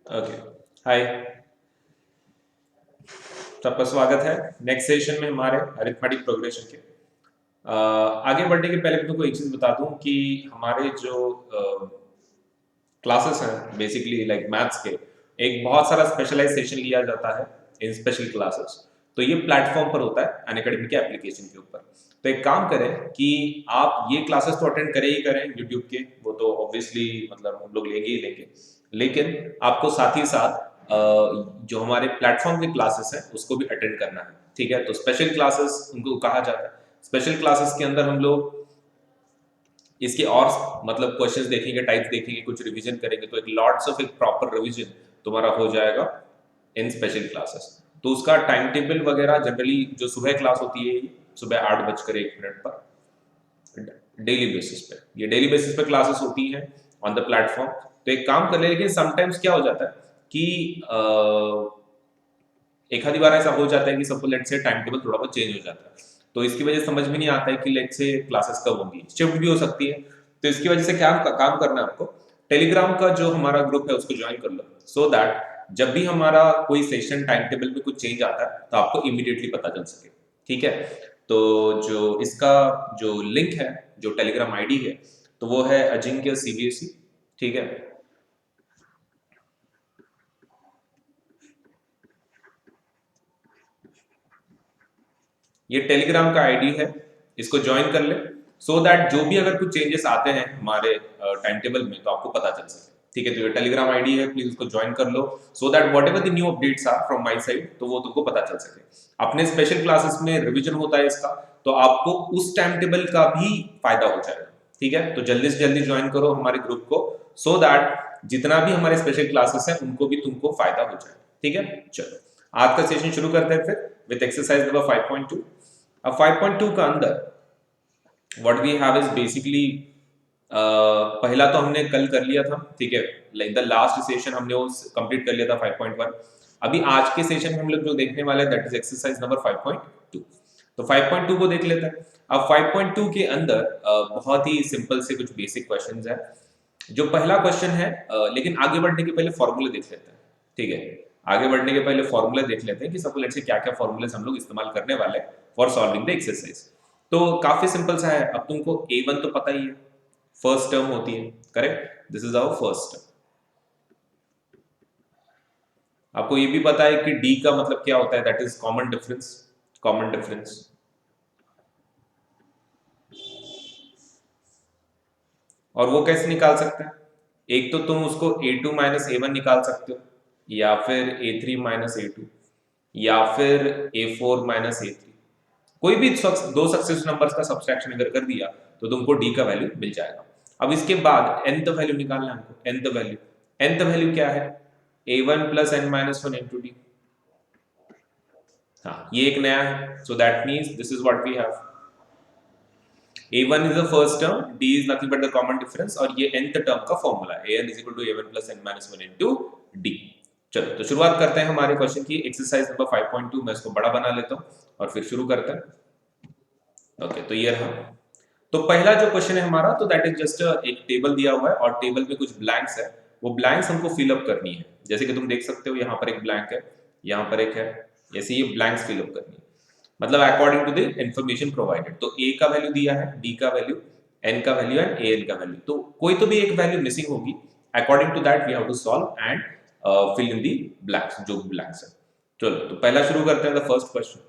Okay. हाय, सबका स्वागत है नेक्स्ट सेशन में हमारे अरिथमेटिक प्रोग्रेशन के। आगे बढ़ने के पहले मैं तुमको एक चीज बता दूं कि हमारे जो क्लासेस हैं बेसिकली लाइक मैथ्स के, एक बहुत सारा स्पेशलाइज सेशन लिया जाता है इन स्पेशल क्लासेस। तो ये प्लेटफॉर्म पर होता है अनअकैडमी के एप्लीकेशन के ऊपर। तो एक काम करें कि आप ये क्लासेस तो अटेंड करें ही करें यूट्यूब के, वो तो ऑब्वियसली मतलब हम लोग लेंगे ही लेंगे, लेकिन आपको साथ ही साथ जो हमारे प्लेटफॉर्म के क्लासेस हैं उसको भी अटेंड करना है। ठीक है, तो स्पेशल क्लासेस उनको कहा जाता है। स्पेशल क्लासेस के अंदर हम लोग इसके और मतलब क्वेश्चंस देखेंगे, टाइप्स देखेंगे, कुछ रिवीजन करेंगे, तो एक लॉट्स ऑफ एक प्रॉपर रिवीजन तुम्हारा हो जाएगा इन स्पेशल क्लासेस। तो उसका टाइम टेबल वगैरह जनरली जो सुबह क्लास होती है सुबह 8:01 पर डेली बेसिस पे, ये डेली बेसिस पे क्लासेस होती हैं ऑन द प्लेटफॉर्म। तो एक काम कर ले, लेकिन समटाइम्स क्या हो जाता है कि एक आधी बार ऐसा हो जाता है कि सबको लेट से टाइम टेबल थोड़ा बहुत चेंज हो जाता है, तो इसकी वजह से समझ में नहीं आता है कि लेट से क्लासेस कब होंगी, शिफ्ट भी हो सकती है। तो इसकी वजह से क्या काम करना है आपको, टेलीग्राम का जो हमारा ग्रुप है उसको ज्वाइन कर लो, सो दैट जब भी हमारा कोई सेशन टाइम टेबल में कुछ चेंज आता है तो आपको इमीडिएटली पता चल सके। ठीक है, तो जो इसका जो लिंक है, जो टेलीग्राम आईडी है, तो वो है अजिंक्य सीबीएसई। ठीक है, ये टेलीग्राम का आईडी है, इसको ज्वाइन कर ले, सो दैट जो भी अगर कुछ चेंजेस आते हैं हमारे टाइम टेबल में तो आपको पता चल सके। ठीक है, तो ये टेलीग्राम आईडी है, प्लीज उसको ज्वाइन कर लो, so that whatever the new updates are from my side तो वो तुमको पता चल सके। अपने स्पेशल क्लासेस में रिविजन होता है इसका, तो आपको उस टाइम टेबल का भी फायदा हो जाएगा। ठीक है, तो जल्दी से जल्दी ज्वाइन करो हमारे ग्रुप को, सो दैट जितना भी हमारे स्पेशल क्लासेस है उनको भी तुमको फायदा हो जाए। ठीक है, चलो आज का सेशन शुरू करते हैं फिर विद एक्सरसाइज नंबर 5.2। अब 5.2 का अंदर what we have is basically पहला तो हमने कल कर लिया था। ठीक है, लाइक द लास्ट सेशन हमने वो कंप्लीट कर लिया था 5.1। अभी आज के सेशन में हम लोग जो देखने वाले हैं दैट इज एक्सरसाइज नंबर 5.2। तो 5.2 को देख लेते हैं। अब 5.2 के अंदर बहुत ही सिंपल से कुछ बेसिक क्वेश्चंस है। जो पहला क्वेश्चन है, लेकिन आगे बढ़ने के पहले फॉर्मूले देख लेते हैं। ठीक है, आगे बढ़ने के पहले फॉर्मूले देख लेते हैं कि सबको लेट से क्या क्या फॉर्मूले हम लोग इस्तेमाल करने वाले हैं फॉर सॉल्विंग द एक्सरसाइज। तो काफी सिंपल सा है। अब तुमको A1 तो पता ही है, फर्स्ट टर्म होती है, correct, this is our first term. आपको ये भी पता है कि D का मतलब क्या होता है, that is common difference. Common difference, और वो कैसे निकाल सकते हैं? एक तो तुम उसको A2 माइनस A1 निकाल सकते हो, या फिर A3 माइनस A2, या फिर A4 माइनस A3। कोई भी दो सक्सेस नंबर्स का सब्सट्रैक्शन अगर कर दिया तो तुमको डी का वैल्यू मिल जाएगा। अब इसके बाद nth वैल्यू निकालना है हमको। nth वैल्यू क्या है? A1 plus n minus one into d. हाँ, ये एक नया है, so that means this is what we have. A1 is the first term, D is nothing but the common difference, और ये nth टर्म का फॉर्मूला है an is equal to A1 plus n minus 1 into D। चलो तो शुरुआत करते हैं हमारे क्वेश्चन की। एक्सरसाइज नंबर 5.2 मैं इसको बड़ा बना लेता हूँ और फिर शुरू करते हैं। ओके, तो ये रहा। तो पहला जो क्वेश्चन है हमारा, तो दैट इज जस्ट एक टेबल दिया हुआ है और टेबल में कुछ ब्लैंक्स है, वो ब्लैंक्स हमको फिल अप करनी है। जैसे कि तुम देख सकते हो यहाँ पर एक ब्लैंक है, यहाँ पर एक है, ऐसे ये ब्लैंक्स फिल अप करनी है, मतलब according to the information provided. तो ए का वैल्यू दिया है, डी का वैल्यू, एन का वैल्यू एंड ए एन का वैल्यू, तो कोई तो भी एक वैल्यू मिसिंग होगी। According to that we have to solve and fill in the blanks, जो ब्लैंक्स है। चलो तो पहला शुरू करते हैं, द फर्स्ट क्वेश्चन।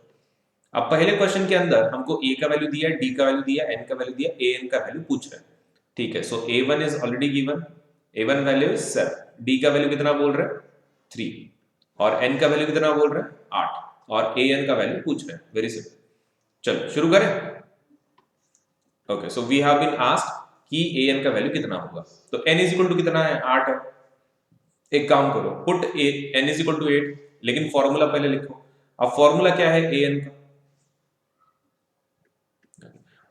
अब पहले क्वेश्चन के अंदर हमको ए का वैल्यू दिया, डी का वैल्यू दिया, एन का वैल्यू दिया, ए एन का वैल्यू पूछ रहे हैं। ठीक है, so A one is already given, A one value is 7, D का वैल्यू कितना बोल रहे हैं 3, और एन का वैल्यू कितना बोल रहे हैं 8, और ए एन का वैल्यू पूछ रहे हैं। वेरी सिंपल, चलो शुरू करें। Okay, so we have been asked कि ए एन का वैल्यू कितना होगा। तो एन इज इक्वल टू कितना है 8 है। एक काम करो, put n is equal to 8, लेकिन फॉर्मूला पहले लिखो। अब फॉर्मूला क्या है ए एन का?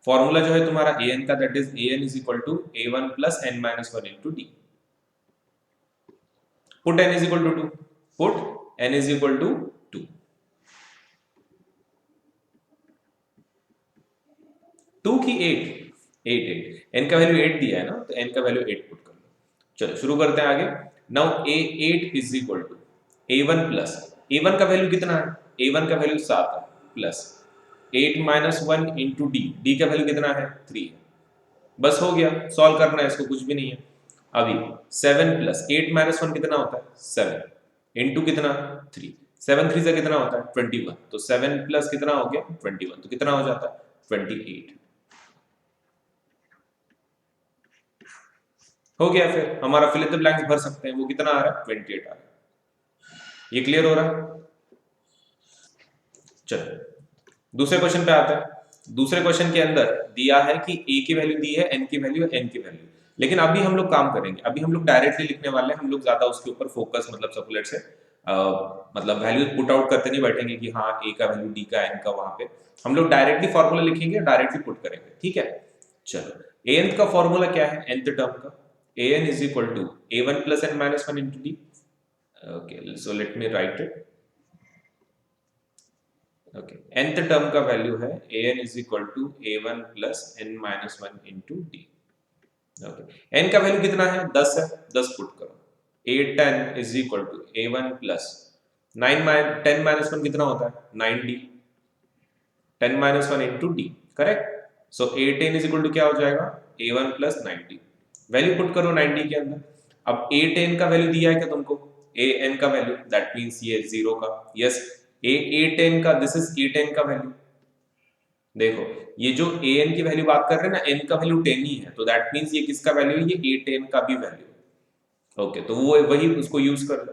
फॉर्मूला जो है तुम्हारा ए एन का, that is a n is equal to a one plus n minus one into d. Put n is equal to 2, put n is equal to 2, 2 की 8, 8 एन का value 8 दिया है ना, तो एन का वैल्यू 8 पुट कर लो। चलो शुरू करते हैं आगे। Now a8 is equal to a1 plus a1 का वैल्यू कितना है, a1 का वैल्यू 7 है, प्लस 8 माइनस 1 इंटू डी का वैल्यू कितना है 3 है। बस हो गया, सॉल्व करना है इसको, कुछ भी नहीं है। अभी 7 प्लस 8 माइनस 1 कितना होता है 7 इंटू कितना 3, 7 3 से कितना होता है 21, तो 7 प्लस कितना हो गया 21, तो कितना हो जाता है 28। हो गया, फिर हमारा फिल इन द ब्लैंक्स भर सकते हैं, वो कितना आ रहा है 28 आ रहा है। ये क्लियर हो रहा है? चलो दूसरे क्वेश्चन पे आते हैं। दूसरे क्वेश्चन के अंदर दिया है कि a की वैल्यू दी है, n की वैल्यू है, n की वैल्यू, लेकिन अभी हम लोग काम करेंगे, अभी हम लोग डायरेक्टली लिखने वाले हैं, हम लोग ज्यादा उसके ऊपर फोकस मतलब सर्कुलेट से मतलब वैल्यू पुट आउट करते नहीं बैठेंगे कि हाँ a का वैल्यू d का n का, वहां पे हम लोग डायरेक्टली फॉर्मूला लिखेंगे, डायरेक्टली पुट करेंगे, ठीक है। चलो an का फॉर्मूला क्या है nth टर्म का, an is equal to a1 plus n minus 1 into d। Okay so let me write it. Okay nth term का वैल्यू है an is equal to a1 plus n minus 1 into D. Okay n का value कितना है 10 है, 10 put करो, a10 is equal to a1 plus 10 minus 1 कितना होता है 9d, 10 minus 1 into d, correct. So a10 is equal to क्या हो जाएगा a1 plus 9d, value put करो 9d के अंदर। अब a10 का वैल्यू दिया है क्या तुमको, an का वैल्यू, दैट मींस ये 0 का, यस a10 का, दिस इज a10 का वैल्यू। देखो ये जो an की वैल्यू बात कर रहे हैं ना, n का वैल्यू 10 ही है, तो दैट मींस ये किसका वैल्यू है, ये a10 का भी वैल्यू। ओके तो वो वही उसको यूज कर लो,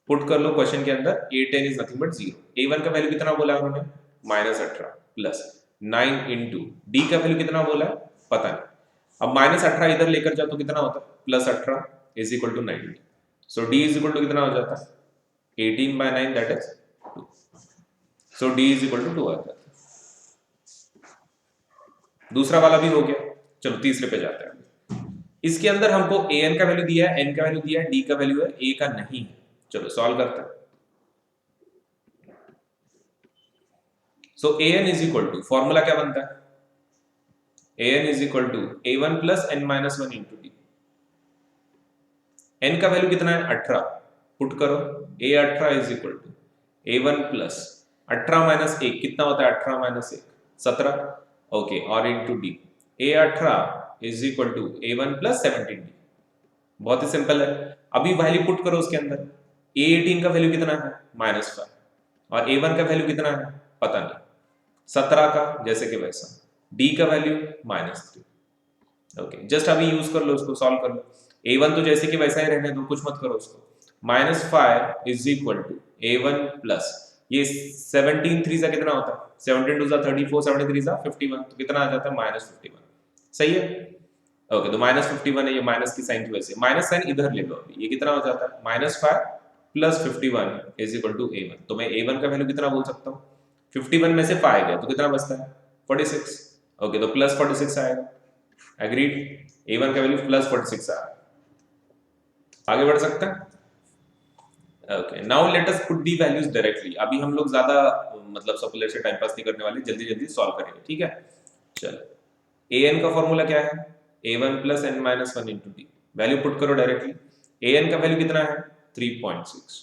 पुट कर लो क्वेश्चन के अंदर, a10 is nothing but 0, a1 का वैल्यू कितना बोला है उन्होंने -18 प्लस 9 इंटू डी का वैल्यू कितना बोला है पता नहीं। अब -18 इधर लेकर जाओ तो कितना होता है +18 is equal to 90, so d is equal to कितना हो जाता है 18/9 that is 2, so d is equal to 2 आ जाता है। दूसरा वाला भी हो गया, चलो तीसरे पे जाते हैं। इसके अंदर हमको an का वैल्यू दिया है, n का वैल्यू दिया है, d का वैल्यू है, a का नहीं है। चलो सॉल्व करते हैं। So an is equal to, formula क्या बनता है an is equal to a1 plus n minus 1 into d. n का वैल्यू कितना है 18, पुट करो a18 is equal to a1 plus 18 minus 1 कितना होता है 18 माइनस 1 17, ओके, और into d a18 is equal to a1 plus 17d। बहुत ही simple है। अभी वैल्यू पुट करो उसके अंदर, a18 का वैल्यू कितना है -5 और a1 का वैल्यू कितना है पता नहीं, 17 का जैसे कि वैसा, d का वैल्यू -3। ओके जस्ट अभी यूज कर लो उसको, सॉल्व कर लो। a1 तो जैसे कि वैसा ही रहने दो, कुछ मत करो उसको। -5 is equal to a1 plus ये 17 3 सा कितना होता है 17 2 सा 34, 73 सा 51, तो कितना आ जाता है -51, सही है। ओके तो -51 है, ये माइनस की साइन की वजह से, माइनस साइन इधर ले लो, अभी ये कितना हो जाता है -5 plus 51 is equal to a1, तो मैं a1 का वैल्यू कितना बोल सकता हूँ 51 में से 5 गया तो कितना बचता है 46, ओके तो प्लस 46 आएगा, एग्रीड, a1 का वैल्यू प्लस 46 आया। आगे बढ़ सकते हैं। Okay now let us put the values directly, अभी हम लोग ज्यादा मतलब सर्कुलर से टाइम पास नहीं करने वाले, जल्दी जल्दी सॉल्व करेंगे, ठीक है। चलो an का फॉर्मूला क्या है a1 plus n minus 1 into D, value put करो डायरेक्टली। an का वैल्यू कितना है 3.6,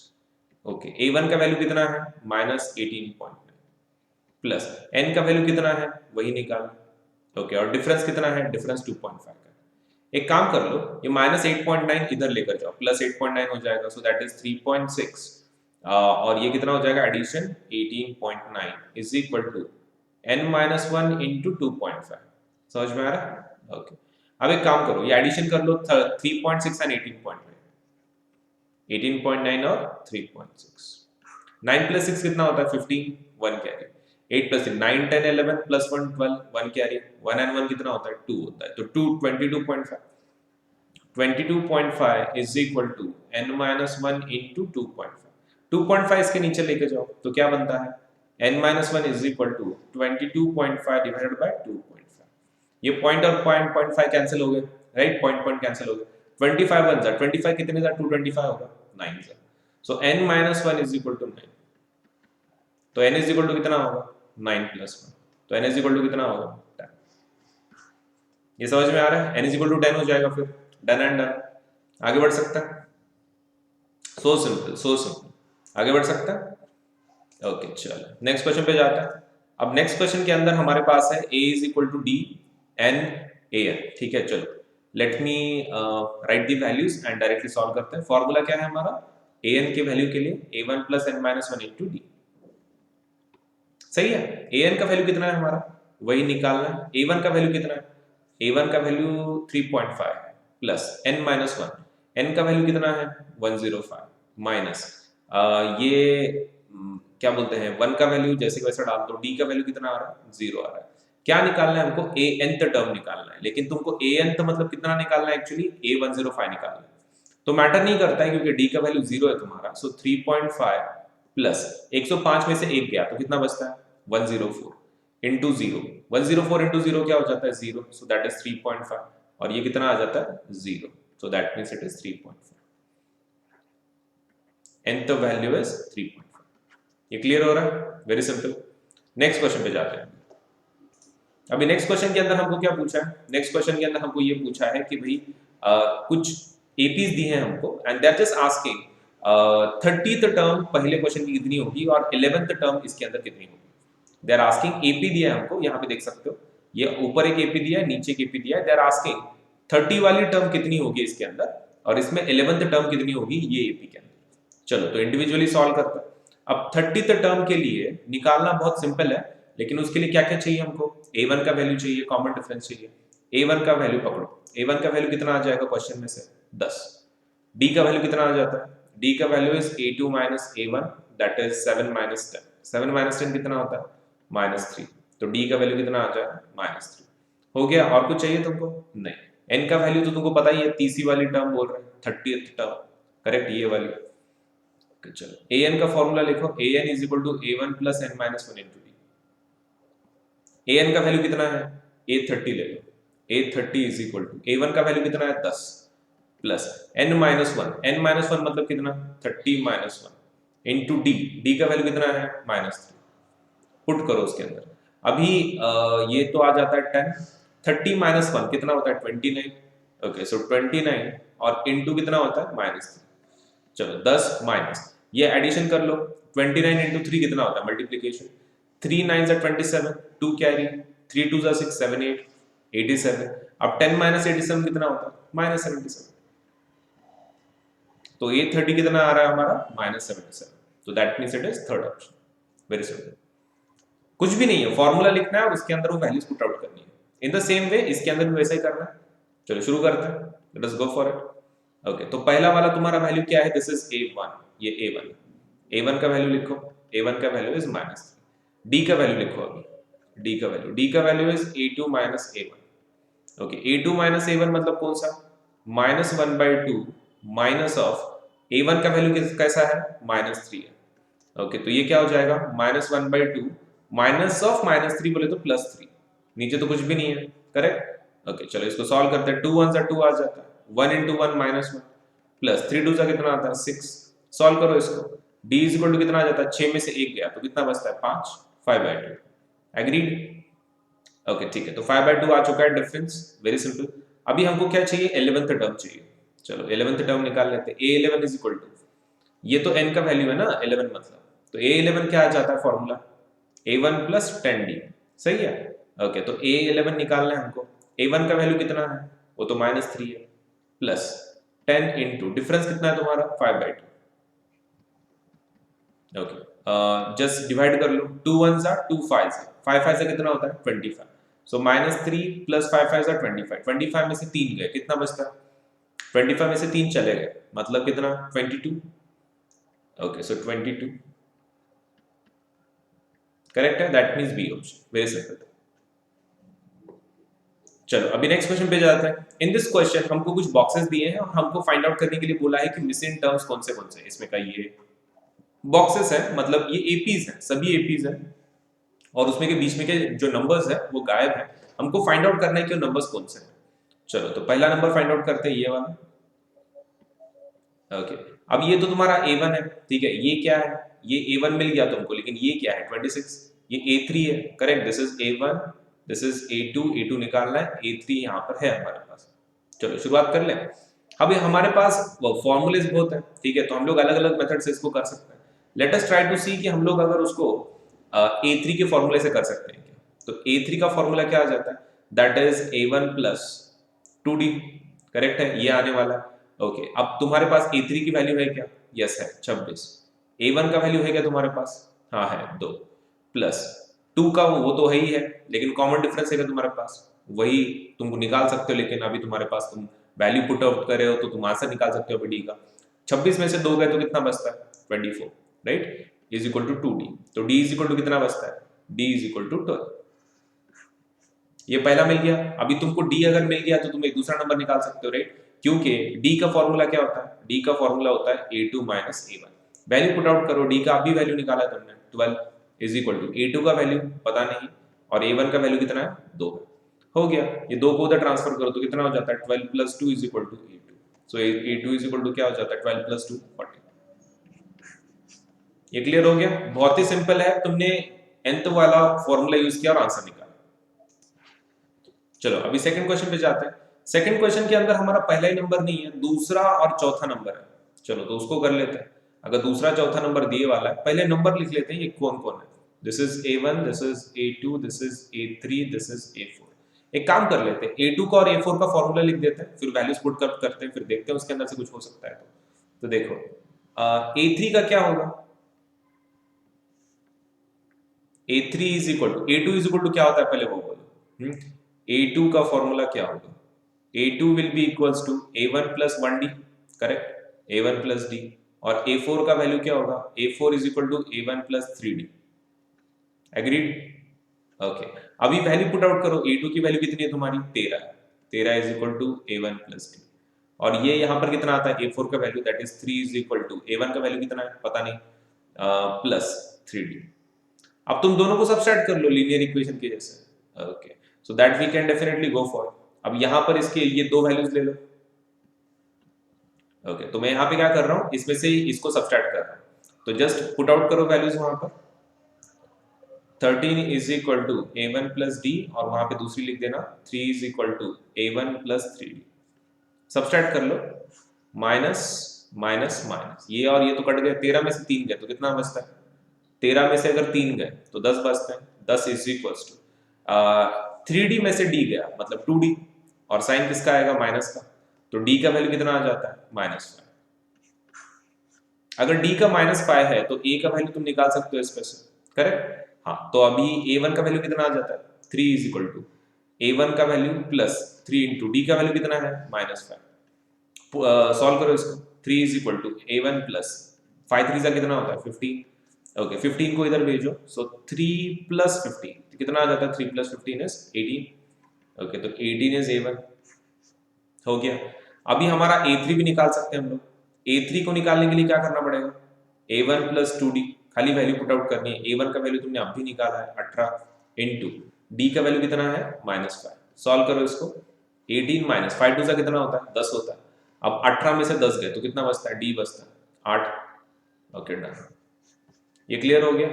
ओके a1 का वैल्यू कितना है -18.9 प्लस n का वैल्यू कितना है वही निकाल, ओके और डिफरेंस कितना है, डिफरेंस 2.5 का। एक काम कर लो, ये -8.9 इधर लेकर जाओ, +8.9 हो जाएगा, सो दैट इज 3.6 और ये कितना हो जाएगा addition 18.9 is equal to n-1 into 2.5, समझ में आ रहा है। ओके अब एक काम करो, ये एडिशन कर लो 3.6 एंड 18.9, 18.9 और 3.6, 9 प्लस 6 कितना होता है 15, 1 carry, 8 plus 9 10 11 plus 1 12, 1 carry, 1 and 1 कितना होता है 2 होता है, तो 2 22.5, 22.5 is equal to n-1 into 2.5, 2.5 इसके नीचे लेके जाओ तो क्या बनता है n-1 is equal to 22.5 divided by 2.5, ये पॉइंट और पॉइंट 5 कैंसिल हो गए, राइट, पॉइंट कैंसिल हो गए, 25 बन जा, 25 कितने जा 225 होगा 9 जा, सो n-1 इज इक्वल टू 9, तो n इज इक्वल टू कितना होगा 9 प्लस 1, तो n इज इक्वल टू कितना होगा 10, ये समझ में आ रहा है, n इज इक्वल टू 10 हो जाएगा, फिर डन एंड डन, आगे बढ़ सकता है। So simple, so simple. आगे बढ़ सकता है? ओके चलो नेक्स्ट क्वेश्चन पे जाते हैं। अब नेक्स्ट क्वेश्चन के अंदर हमारे पास है a is equal to d n a n. ठीक है चलो let me write the values and directly solve करते हैं। फॉर्मूला क्या है हमारा ए एन के वैल्यू के लिए a1 plus n minus one into d. सही है। ए एन का वैल्यू कितना है हमारा वही निकालना है। a1 का वैल्यू कितना है a1 का वैल्यू 3.5 है plus n minus one n का वैल्यू कितना है 105 माइनस ये क्या बोलते हैं 1 का वैल्यू जैसे कि वैसा डाल दो। d का वैल्यू कितना आ रहा है 0 आ रहा है। क्या निकालना है हमको a nth टर्म निकालना है लेकिन तुमको a nth मतलब कितना निकालना है एक्चुअली a105 निकालना है। तो मैटर नहीं करता है क्योंकि d का वैल्यू 0 है तुम्हारा। सो 3.5 प्लस 105 में से 1 गया तो कितना बचता है 104 इंटू 0। 104 इंटू 0 क्या हो जाता है 0। सो दैट इज 3.5 और ये कितना आ जाता है 0। सो that means it is 3.5 nth value is 3.5। ये क्लियर हो रहा है? Very simple. नेक्स्ट क्वेश्चन पे जाते हैं। अभी नेक्स्ट क्वेश्चन के अंदर हमको क्या पूछा है? नेक्स्ट क्वेश्चन के अंदर हमको ये पूछा है कि भाई कुछ एपीज दी हैं हमको and they are just asking 30th term पहले क्वेश्चन की कितनी होगी और 11th टर्म इसके अंदर कितनी होगी। दे आर आस्किंग एपी दिया है हमको, यहाँ पे देख सकते हो ये ऊपर एक एपी दिया है नीचे एक एपी दिया है। दे आर आस्किंग 30 वाली टर्म कितनी होगी इसके अंदर और इसमें 11th टर्म कितनी होगी ये एपी के अंदर। चलो तो इंडिविजुअली सॉल्व करते हैं। अब 30th टर्म के लिए निकालना बहुत सिंपल है लेकिन उसके लिए क्या क्या चाहिए हमको a1 का वैल्यू चाहिए, कॉमन डिफरेंस चाहिए। a1 का वैल्यू पकड़ो। a1 का वैल्यू कितना आ जाएगा क्वेश्चन में से 10। d का वैल्यू कितना आ जाता है d का value is a2 minus a1 that is 7 minus 10। 7 minus 10 कितना होता है -3। तो d का वैल्यू कितना आ जाएगा -3। हो गया। और कुछ चाहिए तुमको? नहीं। n का वैल्यू तो तुमको पता ही है, तीसरी वाली टर्म बोल रहे हैं 30th टर्म करेक्ट ये वाली। चलो an का फॉर्मूला लिखो an is equal to a1 plus n minus one into D. an का वैल्यू कितना है a30 ले लो। a30 is equal to a1 का वैल्यू कितना है 10 plus n minus one. n minus one मतलब कितना 30 minus one into D. D का वैल्यू कितना है -3। पुट करो उसके अंदर। अभी ये तो आ जाता है 10। 30 माइनस वन कितना होता है 29। ओके सो 29 और इंटू कितना होता है -3। चलो 10 माइनस ये एडिशन कर लो। 29 इंटू 3 कितना होता है मल्टीप्लीकेशन। 3 9 are 27 2 carry 3 2 are 6 7 8 87। अब 10 माइनस 87 कितना होता है -77। तो ये 30 कितना आ रहा है हमारा -77। तो that means it is third option. Very simple. कुछ भी नहीं है, फॉर्मूला लिखना है और उसके अंदर वो वैल्यूज पुट आउट करनी है। इन द सेम वे इसके अंदर भी वैसा ही करना है। चलो शुरू करते हैं। Let us go for it. Okay तो पहला वाला तुम्हारा वैल्यू क्या है दिस इज a1। ये a1 a1 का वैल्यू लिखो। a1 का वैल्यू इज -3। d का वैल्यू लिखो। अभी d का value is a2 minus a1। Okay a2 minus a1 मतलब कौन सा -1/2 माइनस ऑफ a1 का वैल्यू कैसा है -3 है। ओके तो ये क्या हो जाएगा -1/2 माइनस ऑफ -3 बोले तो +3। नीचे तो कुछ भी नहीं है करेक्ट। ओके चलो इसको सॉल्व करते हैं। 2 1 से 2 आ जाता है 1 इंटू 1 -1 प्लस 3 2 से कितना आता है 6। सॉल्व करो इसको। d इज इक्वल टू कितना आ जाता है 6 में से 1 गया तो कितना बचता है 5 5/2। एग्रीड। ओके ठीक है तो 5/2 आ चुका है डिफरेंस। Very simple. अभी हमको क्या चाहिए 11th टर्म चाहिए। चलो 11th टर्म निकाल लेते हैं। a11 इज इक्वल टू ये तो n का वैल्यू है ना 11 मतलब तो a11 क्या आ जाता है फॉर्मूला a1 प्लस 10d। सही है। ओके तो a11 निकालना है हमको। a1 का वैल्यू कितना है वो तो -3 है प्लस 10 इंटू डिफरेंस कितना है तुम्हारा 5/2। ओके जस्ट डिवाइड कर लो। 2 1 सा 2 5 सा 5 5 से कितना होता है 25। सो -3 प्लस 5 5 सा 25। 25 में से 3 गए कितना बचता है 25 में से 3 चले गए मतलब कितना 22। ओके सो 22 करेक्ट है। That means B option. Very simple. चलो अभी नेक्स्ट क्वेश्चन पे जाते हैं। इन दिस क्वेश्चन हमको कुछ बॉक्सेस दिए हैं और हमको फाइंड आउट करने के लिए बोला है कि मिसिंग टर्म्स कौन से इसमें का ये बॉक्सेस है मतलब ये एपीज हैं सभी एपीज हैं और उसमें के बीच में के जो नंबर्स है वो गायब है। हमको फाइंड आउट करना है कि वो नंबर्स कौन से हैं। चलो तो पहला नंबर फाइंड आउट करते हैं ये वाला। ओके अब ये तो तुम्हारा a1 है ठीक है। ये क्या है ये a1 मिल गया तुमको लेकिन ये क्या है 26। ये a3 है correct. This is a1 this is a2 a2 निकालना है a3 यहाँ पर है हमारे पास। चलो शुरुआत कर लें। अभी हमारे पास फॉर्मूलेज बहुत है, ठीक है, तो हम लोग अलग अलग मेथड से इसको कर सकते हैं। लेट अस ट्राई टू सी कि हम लोग अगर उसको A3 के फॉर्मूले से कर सकते हैं क्या। तो A3 का फॉर्मूला क्या आ जाता है, that is A1 plus 2D, correct है, ये आने वाला है। ओके, अब तुम्हारे पास A3 की वैल्यू है क्या, यस है 26। A1 का वैल्यू है क्या तुम्हारे पास, हाँ है 2, प्लस 2 का वो तो है ही है, लेकिन कॉमन डिफरेंस है क्या तुम्हारे पास, वही तुम निकाल सकते हो, लेकिन अभी तुम्हारे पास तुम वैल्यू पुट आउट कर रहे हो तो तुम आंसर निकाल सकते हो डी का। 26 में से 2 गए तो कितना बचता है 24, right, is equal to 2D। तो D इज इक्वल टू कितना बचता है, D इज इक्वल टू 12। ये पहला मिल गया। अभी तुमको D अगर मिल गया तो तुम एक दूसरा नंबर निकाल सकते हो, राइट, क्योंकि D का फॉर्मूला क्या होता है, D का फॉर्मूला होता है A2 minus A1। Value put out करो, D का अभी वैल्यू निकाला है तुमने 12 इज इक्वल टू A2 का वैल्यू पता नहीं और A1 का वैल्यू कितना है 2, हो गया। ये 2 को उधर ट्रांसफर करो तो कितना हो जाता है 12 plus 2 is equal to A2। So A2 is equal to क्या हो जाता है 12 प्लस 2 40। ये क्लियर हो गया, बहुत ही सिंपल है, तुमने nth वाला फॉर्मूला यूज किया और आंसर निकाला। चलो अभी सेकंड क्वेश्चन पे जाते हैं। सेकंड क्वेश्चन के अंदर हमारा पहला ही नंबर नहीं है, दूसरा और चौथा नंबर है। चलो तो उसको कर लेते हैं। अगर दूसरा चौथा नंबर दिए वाला है, पहले नंबर लिख लेते हैं ये कौन कौन है। This is A1, this is A2, this is A3, this is A4। एक काम कर लेते हैं, A2 का और A4 का फॉर्मूला लिख देते हैं, फिर वैल्यूज पुट करते हैं, फिर देखते हैं उसके अंदर से कुछ हो सकता है तो देखो A3 का क्या होगा, A3 is equal to A2 is equal to क्या होता है पहले वो बोलो। A2 का फॉर्मूला क्या होगा, A2 will be equals to A1 plus 1D, correct, A1 plus D। और A4 का वैल्यू क्या होगा, A4 is equal to A1 plus 3D, agreed, okay. अभी वैल्यू पुट आउट करो, A2 की वैल्यू कितनी है तुम्हारी 13, 13 is equal to A1 plus D। और ये यहाँ पर कितना आता है A4 का value that is 3 is equal to A1 का वैल्यू कितना है पता नहीं, प्लस 3D। अब तुम दोनों को सब्सट्रैक्ट कर लो लीनियर इक्वेशन के जैसे, okay, so that we can definitely go for. अब यहां पर इसके ये दो वैल्यूज ले लो, ओके, तो मैं यहां पे क्या कर रहा हूं, इसमें से इसको सब्सट्रैक्ट कर रहा हूं, तो जस्ट पुट आउट करो वैल्यूज वहां पर। 13 is equal to A1 plus D और वहां पे दूसरी लिख देना 3 is equal to A1 plus 3D। Subtract कर लो, माइनस माइनस माइनस, ये और ये तो कट गए, 13 में से 3 गए तो कितना बचता है, 13 में से अगर 3 गए तो 10 बचते हैं, 10 इज इक्वल टू 3D में से D गया मतलब 2D, और साइन किसका आएगा माइनस का, तो D का वैल्यू कितना आ जाता है -5। अगर D का -5 है तो A का वैल्यू तुम निकाल सकते हो इसमें से, करेक्ट, हाँ, तो अभी A1 का वैल्यू कितना आ जाता है 3 इज इक्वल टू A1 का वैल्यू प्लस 3 इंटू D का वैल्यू कितना है -5। सॉल्व करो इसको, 3 is equal to A1 plus 5 3 कितना होता है 15, ओके, 15 को इधर भेजो, सो 3 प्लस 15 कितना आ जाता है, 3 प्लस 15 इज 18, ओके, तो 18 इज A1, हो गया। अभी हमारा A3 भी निकाल सकते हैं हम लोग। A3 को निकालने के लिए क्या करना पड़ेगा, A1 प्लस 2D, खाली वैल्यू पुट आउट करनी है। A1 का वैल्यू तुमने अभी निकाला है 18 इंटू D का वैल्यू कितना है -5, सॉल्व करो इसको, 18 माइनस 5 2 कितना होता है 10 होता है। अब 18 में से 10 गए तो कितना बचता है, D बचता है 8, ओके डन। ये क्लियर हो गया,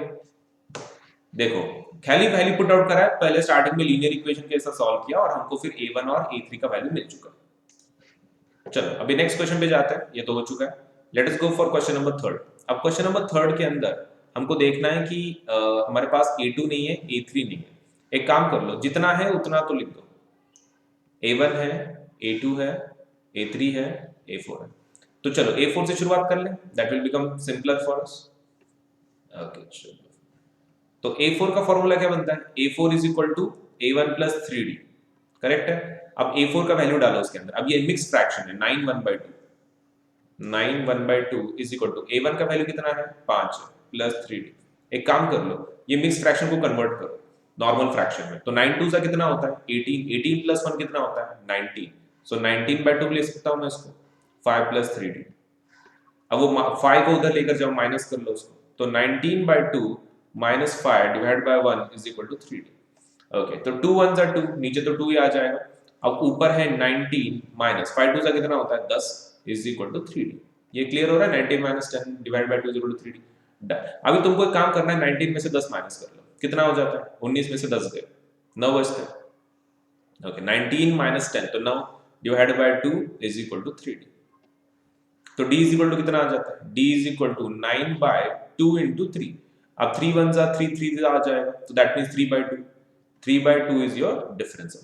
देखो खाली वैल्यू पुट आउट करा है, पहले स्टार्टिंग में लीनियर इक्वेशन के साथ सॉल्व किया और हमको फिर A1 और A3 का वैल्यू मिल चुका। चलो अभी नेक्स्ट क्वेश्चन पे जाते हैं, ये तो हो चुका है। Let us go for question number 3। अब क्वेश्चन नंबर 3 के अंदर हमको देखना है कि हमारे पास A2 नहीं है, A3 नहीं है। एक काम कर लो, जितना है उतना तो लिख दो, A1 है, A2 है, A3 है, A4 है। तो चलो A4 से शुरुआत कर लें, that will become simpler for us, okay चलो। तो A4 का फॉर्मूला क्या बनता है, A4 is equal to A1 plus 3D, correct है। अब A4 का वैल्यू डालो उसके अंदर, अब ये मिक्स फ्रैक्शन है 9 1/2, 9 1/2 इज इक्वल टू A1 का वैल्यू कितना है 5 प्लस 3D। एक काम कर लो, ये मिक्स फ्रैक्शन को कन्वर्ट करो नॉर्मल फ्रैक्शन में, तो 9 2 सा कितना होता है 18, 18 प्लस 1 कितना होता है 19, सो 19/2 ले सकता हूं मैं इसको, 5 प्लस 3D। अब वो 5 को उधर लेकर जाओ, माइनस कर लो उसको, तो 19/2 minus 5 divide by 1 is equal to 3D, okay, तो 2 1 जा 2, नीचे तो 2 ही आ जाएगा। अब ऊपर है 19 माइनस 5 2 सा कितना होता है 10 इज इक्वल टू 3D। ये क्लियर हो रहा है, 19 minus 10 divide by 2 is equal to 3D, done. अभी तुमको एक काम करना है, 19 में से 10 माइनस कर लो, कितना हो जाता है 19 में से 10 गए 9 बचते हैं, ओके, 19 माइनस 10 तो 9 divide by 2 is equal to 3D। तो d इज इक्वल टू कितना आ जाता है, d is equal to 9/2 into 3। अब 3 1 जा 3 3 आ जाएगा, तो that means 3/2। 3/2 is your difference.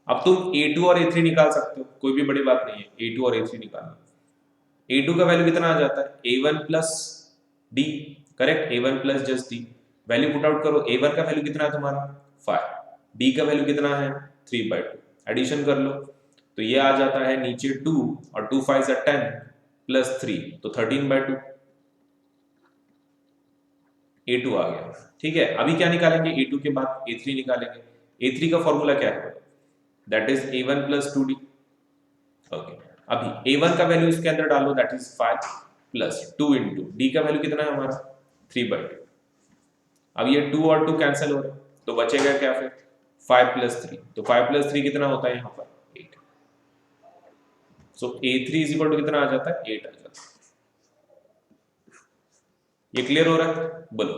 अब तुम a2 और a3 निकाल सकते हो, कोई भी बड़ी बात नहीं है, a2 और a3 निकालना। a2 का वैल्यू कितना आ जाता है, a1 plus d, correct, a1 plus just d। Value put out करो, a1 का वैल्यू कितना है तुम्हारा 5, d का वैल्यू कितना है 3/2, एडिशन कर लो तो ये आ जाता है नीचे 2 और 2 5 are 10 प्लस 3 तो 13/2, a2 आ गया। ठीक है, अभी क्या निकालेंगे, a2 के बाद a3 निकालेंगे। a3 का फॉर्मूला क्या है, that is a1 plus 2d। Okay, अभी a1 का वैल्यू इसके अंदर डालो, that is 5 plus 2 into d का वैल्यू कितना है हमारा 3/2। अब ये 2 और 2 कैंसिल हो रहे हैं, तो बचेगा क्या फिर 5 प्लस 3, तो 5 प्लस 3 कितना होता है यहाँ पर 8। सो a3 इज इक्वल टू कितना आ जाता है 8 आ जाता है। ये क्लियर हो रहा है, बोलो।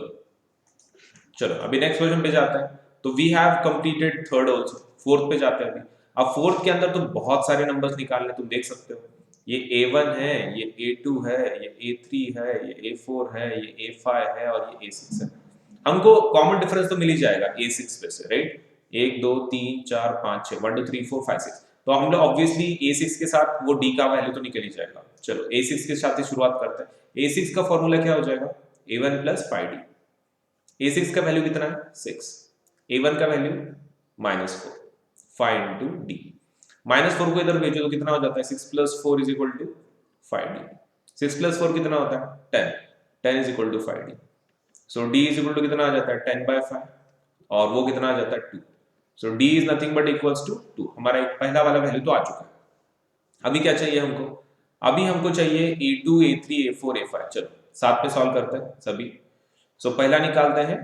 चलो अभी नेक्स्ट क्वेश्चन पे जाते हैं। तो we have completed third also, fourth पे जाते हैं अभी। अब फोर्थ के अंदर तो बहुत सारे नंबर्स निकालने, तुम देख सकते हो ये a1 है, ये a2 है, ये a3 है, ये a4 है, ये a5 है और ये a6 है। हमको कॉमन डिफरेंस तो मिल ही जाएगा a6 पे से, राइट। 1 2 3 4 5 6 1 2 3 4 5 6, तो हम लोग ऑब्वियसली a6 के साथ वो d का वैल्यू तो निकल ही जाएगा। चलो a6 के साथ ही शुरुआत करते हैं। a6 का फॉर्मूला क्या हो जाएगा, a1 प्लस 5d। a6 का वैल्यू कितना है 6, a1 का वैल्यू -4, 5 इंटू डी। -4 को इधर भेजो तो कितना हो जाता है 6 plus 4 is equal to 5d। 6 plus 4 कितना होता है 10, 10 is equal to 5d। So d is equal to कितना आ जाता है 10/5 और वो कितना आ जाता है 2। So d is nothing but equals to 2। हमारा एक पहला वाला वैल्यू तो आ चुका है। अभी क्या चाहिए हमको, अभी हमको चाहिए a2 a3 a4 a5। चलो साथ में सॉल्व करते हैं सभी। सो पहला निकालते हैं,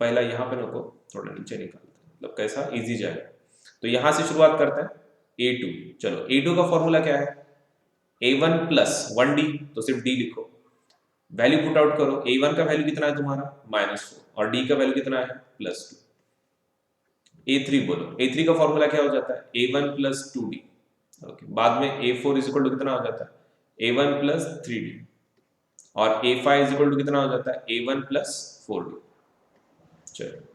पहला यहाँ पे नको, थोड़ा नीचे निकालते हैं, मतलब कैसा इजी जाए। तो यहाँ से शुरुआत करते हैं a2। चलो a2 का फॉर्मूला क्या है, a1 प्लस 1d, तो सिर्फ d लिखो, वैल्यू पुट आउट करो। a1 का वैल्यू कितना है तुम्हारा -4 और d का वैल्यू कितना है +2। a3 बोलो, a3 का फॉर्मूला क्या हो जाता है a1 प्लस 2d। ओके, बाद में a4 इज इक्वल टू कितना हो जाता है a1 प्लस 3d और a5 इज इक्वल टू कितना हो जाता है a1 प्लस 4d। चलो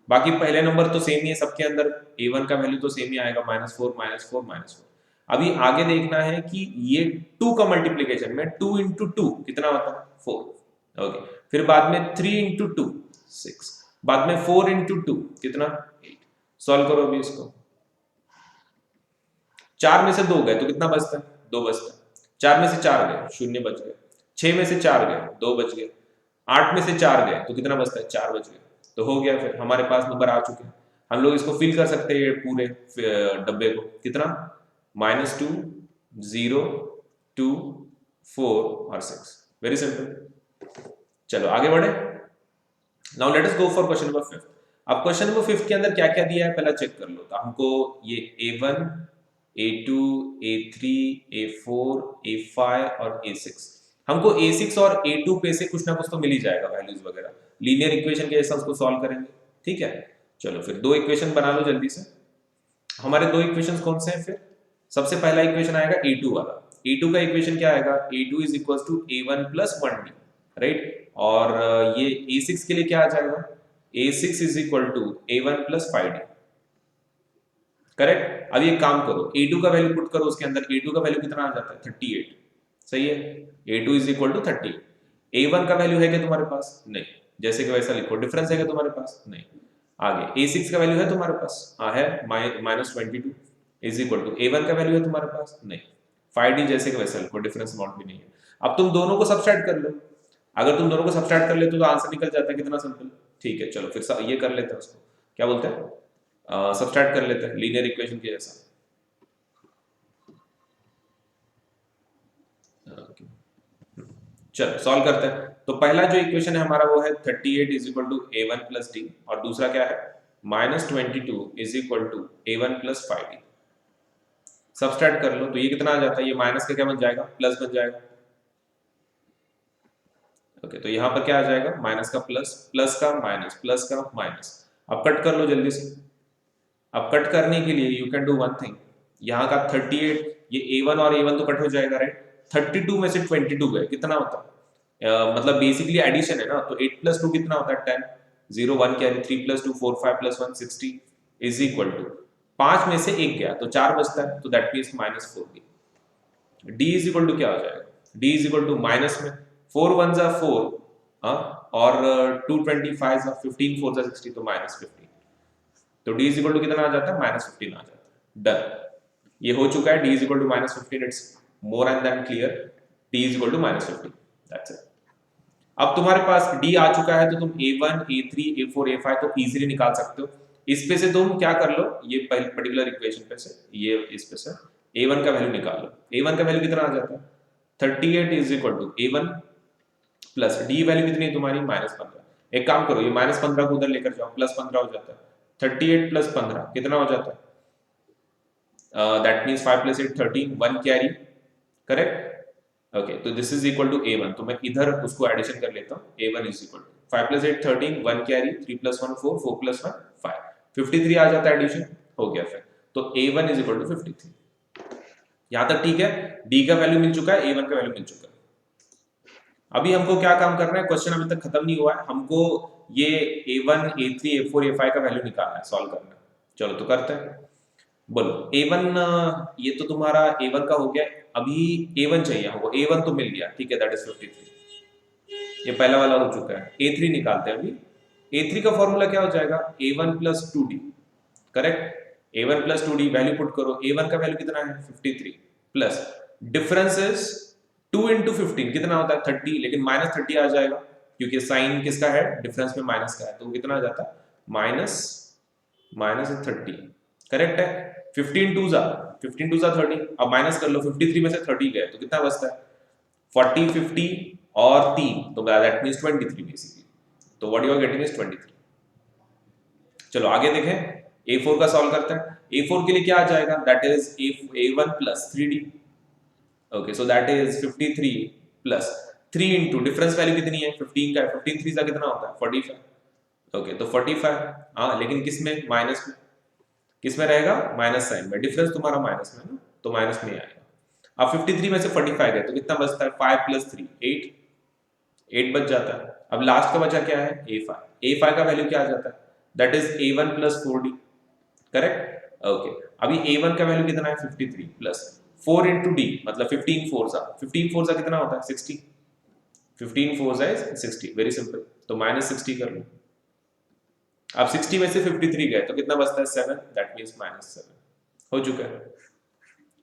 बाकी पहले नंबर तो सेम ही है सबके अंदर, a1 का वैल्यू तो सेम ही आएगा -4 -4 -4। अभी आगे देखना है कि ये 2 का मल्टीप्लीकेशन में 2 इंटू 2 कितना होता है 4। ओके, फिर बाद में 3 इंटू 2 6, बाद में 4 इंटू 2 कितना 8। सॉल्व करो अभी इसको, 4 में से 2 गए तो कितना बचता है 2 बचता है, 4 में से 4 गए 0 बच गए, 6 में से 4 गए 2 बच गए, 8 में से 4 गए तो कितना बचता है 4 बच गए। तो हो गया, फिर हमारे पास नंबर आ चुके हैं। हम लोग इसको फिल कर सकते हैं पूरे डब्बे को, कितना -2 0 2 4 और 6। Very simple. चलो आगे बढ़े। Now let us go for question number 5। अब क्वेश्चन नंबर 5 के अंदर क्या क्या दिया है पहला चेक कर लो। तो हमको ये a1 a2 a3 a4 a5 और a6, हमको a6 और a2 पे से कुछ ना कुछ तो मिल ही जाएगा वैल्यूज वगैरह, लीनियर इक्वेशन के जैसा उसको सॉल्व करेंगे। ठीक है, चलो फिर 2 इक्वेशन बना लो जल्दी से। हमारे 2 इक्वेशंस कौन से हैं फिर, सबसे पहला इक्वेशन आएगा a2 वाला। a2 का इक्वेशन क्या आएगा, a2 is equal to a1 plus 1d, right. और ये a6 के लिए क्या आ जाएगा, a6 is equal to a1 plus 5d, correct. अब ये काम करो, a2 का वैल्यू पुट करो उसके अंदर, a2 का वैल्यू कितना आ जाता है 38, सही है। a2 is equal to 38। a1 का वैल्यू है क्या तुम्हारे पास, नहीं, जैसे कि वैसा लिखो। डिफरेंस है क्या तुम्हारे पास, नहीं। आगे a6 का वैल्यू है तुम्हारे पास, हाँ है, -22 इज इक्वल टू a1 का वैल्यू है तुम्हारे पास, नहीं। 5d जैसे कि वैसा लिखो, डिफरेंस अमाउंट भी नहीं है। अब तुम दोनों को सब्सट्रैक्ट कर लो, अगर तुम दोनों को सब्सट्रैक्ट कर लेते तो आंसर निकल जाता है, कितना सिंपल। ठीक है, चलो फिर ये कर लेते हैं, उसको क्या बोलते हैं, सब्सट्रैक्ट कर लेते हैं लीनियर इक्वेशन के जैसा। चलो सॉल्व करते हैं। तो पहला जो इक्वेशन है हमारा वो है 38 is equal to a1 plus d, और दूसरा क्या है -22 is equal to a1 plus 5d। Subtract कर लो तो ये कितना आ जाता है, ये माइनस का क्या बन जाएगा, प्लस बन जाएगा। ओके, तो यहाँ पर क्या आ जाएगा, माइनस का प्लस, प्लस का माइनस, प्लस का माइनस। अब कट कर लो जल्दी से। अब कट करने के लिए you can do one thing, यहाँ का 38, ये a1 और a1 तो कट हो जाएगा, राइट। 32 में से 22 गए, कितना होता है? मतलब बेसिकली एडिशन है ना, तो 8 प्लस 2 कितना होता है? 10, 0 1 carry, 3 plus 2 4, 5 plus 1 60 is equal to 5 में से 1 गया तो 4 बचता है, तो that means -4 D. D is equal to क्या हो जाएगा? D is equal to minus में 4 1 जा 4 और 2 25 जा 15 4 जा 60 तो -15, तो डी इज इक्वल टू कितना आ जाता है? -15 आ जाता है। डन, ये हो चुका है। D is equal to -15, it's more and than clear. D is equal to -15, that's it. अब तुम्हारे पास डी आ चुका है तो तुम a1 a3 a4 a5 तो इजीली निकाल सकते हो। इस पे से तुम क्या कर लो, ये पर्टिकुलर इक्वेशन पे से, ये इस पे से a1 का वैल्यू निकाल लो। a1 का वैल्यू कितना आ जाता है? 38 is equal to a1 plus D value कितनी है तुम्हारी? -15। एक काम करो, ये -15 को उधर लेकर जाओ, +15 हो जाता है। 38 + 15 कितना हो जाता है? That means 5 + 8 13, 1 carry, correct? Okay, तो this is equal to a1, तो मैं इधर उसको एडिशन कर लेता हूँ। a1 is equal to 5 + 8 13, 1 carry, 3 + 1 4, 4 + 1 5, 53 आ जाता है, एडिशन हो गया फिर। तो a1 इज इक्वल टू 53। यहां तक ठीक है? d का वैल्यू मिल चुका है, a1 का वैल्यू मिल चुका है। अभी हमको क्या काम करना है? क्वेश्चन अभी तक खत्म नहीं हुआ है, हमको ये a1 a3 a4 a5 का वैल्यू निकालना है, सॉल्व करना है। चलो तो करते हैं। बोलो a1, ये तो तुम्हारा a1 का हो गया। अभी a1 चाहिए हमको, a1 तो मिल गया, ठीक है, दैट इज 53, ये पहला वाला हो चुका है। a3 निकालते हैं। अभी a3 का फॉर्मूला क्या हो जाएगा? a1 + 2d, correct? a1 + 2d value put करो। a1 का वैल्यू कितना है? 53 प्लस डिफरेंस इज 2 × 15 कितना होता है? 30, लेकिन -30 आ जाएगा क्योंकि साइन किसका है? डिफरेंस में माइनस का है, तो कितना आ जाता है? -30, करेक्ट है? 15 2 जा 30। अब माइनस कर लो, 53 में से 30 गए तो कितना बचता है? 40 50 और 3, तो दैट मींस 23 बेसिकली। तो what you are getting is 23। चलो आगे देखें, a4 का सॉल्व करते हैं। a4 के लिए क्या आ जाएगा? That is a1 + 3d। Okay, so that is 53 plus 3 into difference value कितनी है? 15 का है, 15 3 कितना होता है? 45। ओके, तो 45, हाँ, लेकिन किस में? माइनस में। किस में रहेगा? माइनस साइन में। डिफरेंस तुम्हारा माइनस में है ना, तो माइनस में आएगा। अब 53 में से 45 है तो कितना बचता है? 5 + 3 8 बच जाता है। अब लास्ट का बचा क्या है? a5 का वैल्यू क्या आ जाता है? That is a1 + 4d, correct? Okay, अभी a1 का वैल्यू कितना है? 53 प्लस 4 × d मतलब 15 4 सा कितना होता है? 60। 15 4 इज 60, वेरी सिंपल। तो -60 कर लो। अब 60 में से 53 गए तो कितना बचता है? 7, दैट मींस -7 हो चुका है।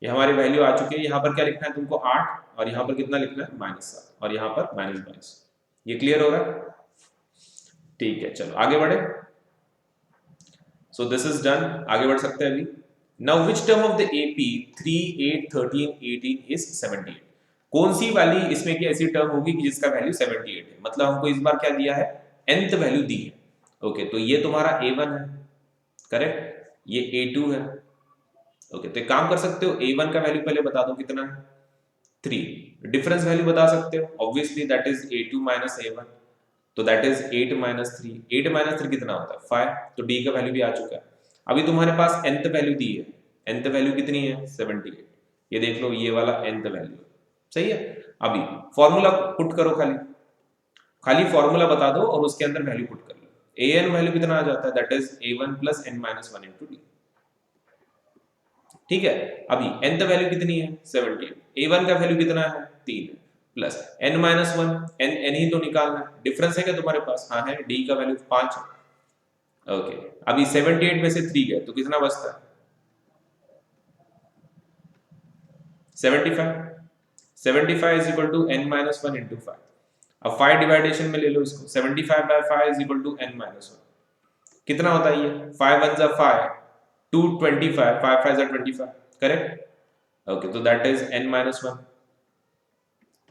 ये हमारी वैल्यू आ चुकी है। यहाँ पर क्या लिखना है तुमको? 8, और यहाँ पर कितना लिखना है? -7, और यहाँ पर -22। ये क्लियर हो रहा है? ठीक है, चलो आगे बढ़े। सो दिस इज डन, आगे बढ़ सकते हैं अभी। Now which term of the AP 3 8 13 18 is 78? कौन सी वाली इसमें की ऐसी टर्म होगी कि जिसका वैल्यू 78 है? मतलब हमको इस बार क्या दिया है? nth वैल्यू दी है। ओके, तो ये तुम्हारा a1 है, करेक्ट? ये a2 है। ओके, तो एक काम कर सकते हो, a1 का वैल्यू पहले बता दो कितना है? 3। डिफरेंस वैल्यू बता सकते हो, obviously that is a2 - a1, तो दैट इज 8 - 3। 8 - 3 कितना होता है? 5, तो d का वैल्यू भी आ चुका है। अभी तुम्हारे पास nth वैल्यू दी है। nth वैल्यू कितनी है? 78। ये देख लो, ये वाला nth वैल्यू, सही है। अभी फॉर्मूला पुट करो, खाली फॉर्मूला बता दो और उसके अंदर वैल्यू पुट कर लो। an वैल्यू कितना आ जाता है? That is a1 + n - 1 × d, ठीक है। अभी nth वैल्यू कितनी है? 78। a1 का वैल्यू कितना है? 3 प्लस n - 1, n ही तो निकालना है। डिफरेंस है क्या तुम्हारे पास? हाँ है, d का वैल्यू 5 है। ओके, अभी 78 में से 3 गए तो कितना बचता है? 75। 75 इज इक्वल टू n - 1 × 5। अब 5 डिवाइडेशन में ले लो इसको। 75/5 इज इक्वल टू n - 1। कितना होता है ये? 5 1 = 5, 2 25, 5 5 = 25, करेक्ट? ओके, तो दैट इज n - 1।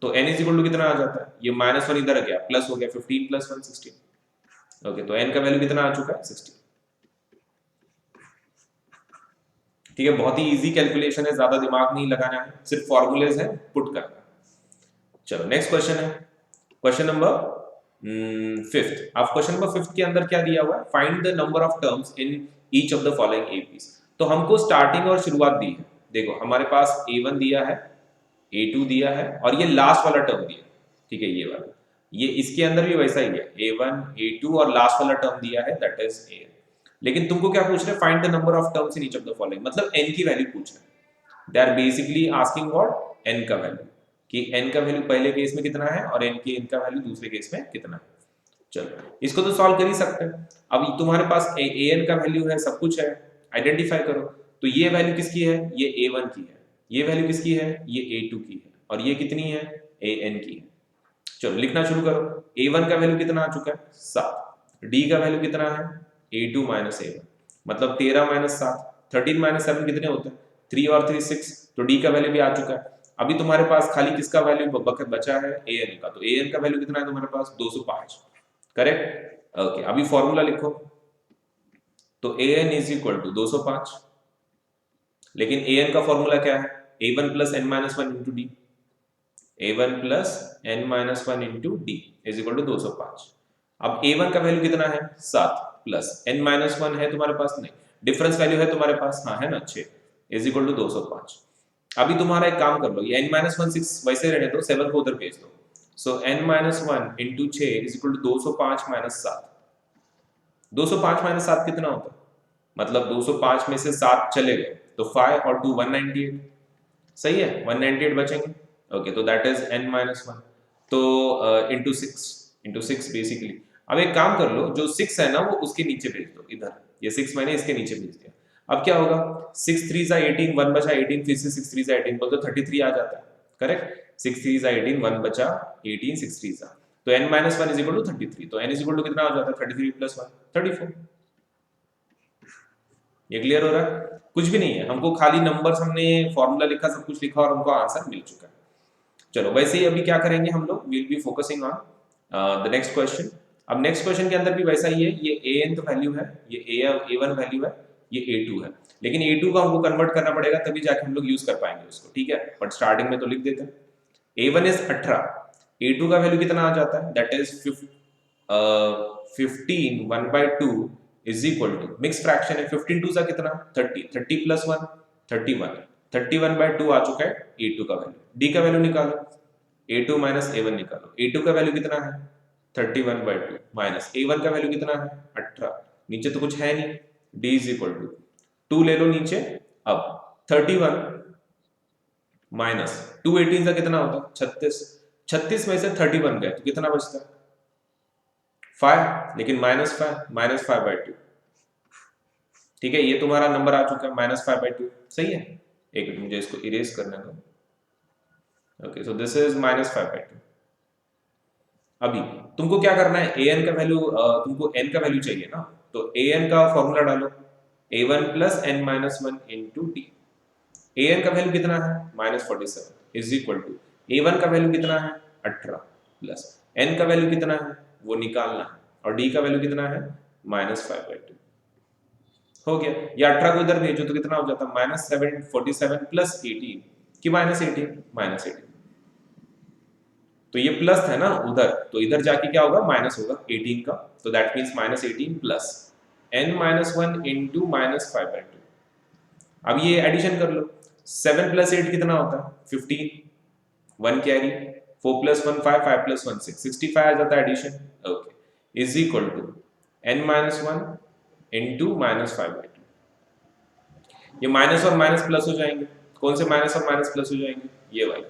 तो n इज इक्वल टू कितना आ जाता है? ये -1 इधर आ गया, प्लस हो गया, 15 + 1 16। ओके, तो n का वैल्यू कितना आ चुका है? 16। ठीक है, बहुत ही इजी कैलकुलेशन है, ज्यादा दिमाग नहीं लगाना है, सिर्फ फॉर्मूलेज है, पुट करना है। चलो नेक्स्ट क्वेश्चन है, क्वेश्चन नंबर 5th। अब क्वेश्चन नंबर 5th के अंदर क्या दिया हुआ है? Find the number of terms in each of the following APs. तो हमको स्टार्टिंग और शुरुआत दी है। देखो हमारे पास a1 दिया है, A2 दिया है और ये लास्ट वाला टर्म दिया, ठीक है, ये वाला, ये इसके अंदर भी वैसा ही है, A1 A2 और लास्ट वाला टर्म दिया है दैट इज AN। लेकिन तुमको क्या पूछ रहे हैं, find the number of terms in each of the following, मतलब n की वैल्यू पूछ रहे हैं। They are basically asking what, n का वैल्यू, कि n का वैल्यू पहले केस में कितना है और n का वैल्यू दूसरे केस में कितना है। चलो इसको तो सॉल्व कर ही सकते हैं। अब तुम्हारे पास an का वैल्यू है, सब कुछ है, आइडेंटिफाई करो। तो ये वैल्यू किसकी है, ये A1 की है, ये वैल्यू किसकी है, ये A2 की है, और ये कितनी है, AN की है। चलो लिखना शुरू करो। A1 का वैल्यू कितना आ चुका है, 7। D का वैल्यू कितना है, A2 माइनस A1, मतलब 13 माइनस 7, 13 माइनस 7 कितने होते हैं, 3 और 3 6, तो D का वैल्यू भी आ चुका है। अभी तुम्हारे पास खाली किसका वैल्यू बचा है, AN का। तो AN का वैल्यू कितना है तुम्हारे पास, 205, करेक्ट। ओके, अभी फॉर्मूला लिखो। तो AN इज इक्वल टू 205, लेकिन AN का फॉर्मूला क्या है, A1 plus n minus 1 into D, A1 plus n minus 1 into D is equal to 205। अब A1 का वैल्यू कितना है, 7, प्लस n माइनस 1 है तुम्हारे पास, नहीं, डिफरेंस वैल्यू है तुम्हारे पास, हाँ है ना, 6 इज इक्वल टू 205। अभी तुम्हारा एक काम कर लो, ये n माइनस 1 6 वैसे रहने दो, 7 को उधर भेज दो। So n minus 1 into 6 is equal to 205 minus 7। 205 minus 7 कितना होता है, मतलब 205 में से 7 चले गए तो 5 और 2 198, सही है, 198 बचेंगे। ओके, तो दैट इज n माइनस 1, तो इंटू 6 बेसिकली। अब एक काम कर लो, जो 6 है ना वो उसके नीचे भेज दो इधर, ये 6 मैंने इसके नीचे भेज दिया। अब क्या होगा, 6 3 18, 1 बचा 18, फिर से 6 3 18 बोल तो 33 आ जाता है, करेक्ट। 6 3 18, 1 बचा 18, 6 3 तो n minus 1 is equal to 33, तो n इज इक्वल टू कितना हो जाता है, 33 प्लस 1 34। ये क्लियर हो रहा है, कुछ भी नहीं है, हमको खाली नंबर्स, हमने फॉर्मूला लिखा, सब कुछ लिखा और हमको आंसर मिल चुका है। चलो वैसे ही अभी क्या करेंगे हम लोग, will be focusing on the next question. अब नेक्स्ट क्वेश्चन के अंदर भी वैसा ही है, ये AN तो वैल्यू है, ये A1 वैल्यू है, ये A2 है, लेकिन A2 का हमको कन्वर्ट करना पड़ेगा तभी जाके हम लोग यूज कर पाएंगे उसको, ठीक है, बट स्टार्टिंग में तो लिख देते हैं। A1 इज 18, A2 का वैल्यू कितना आ जाता है, that is 15 1/2 is equal to, mix fraction है, 15 2 सा कितना, 30, 30 प्लस 1 31, 31/2 आ चुका है A2 का वैल्यू। D का वैल्यू निकालो, A2 माइनस A1 निकालो, A2 का वैल्यू कितना है, 31/2, माइनस A1 का वैल्यू कितना है, 18, नीचे तो कुछ है नहीं, D इज इक्वल टू 2 ले लो नीचे। अब 31 माइनस 2 18 का कितना होता है, 36, 36 में से 31 गए तो कितना बचता है, 5, लेकिन -5/2, ठीक है, ये तुम्हारा नंबर आ चुका है -5/2, सही है। एक मिनट मुझे इसको इरेज करने दो। Okay, so this is -5/2। अभी तुमको क्या करना है, AN का वैल्यू, तुमको n का वैल्यू चाहिए ना, तो AN का फॉर्मूला डालो, A1 plus n minus 1 into D. AN का वैल्यू कितना है, -47 इज इक्वल टू, A1 का वैल्यू कितना है, 18, प्लस n का वैल्यू कितना है वो निकालना है, और D का वैल्यू कितना है, -5/2। हो गया, ये 18 को इधर भेजो तो कितना हो जाता है, -47 प्लस 18 कि -18, तो ये प्लस है ना उधर, तो इधर जाके क्या होगा, माइनस होगा 18 का, तो that means -18 plus n minus 1 into -5/2। अब ये एडिशन कर लो, 7 प्लस 8 कितना होता है, 15, 1 कैरी, 4 प्लस 1 5, 5 प्लस 1 6, 65 आ जाता है addition. Okay, is equal to n minus 1 into -5/2। ये माइनस और माइनस प्लस हो जाएंगे, कौन से माइनस और माइनस प्लस हो जाएंगे, ये वाले,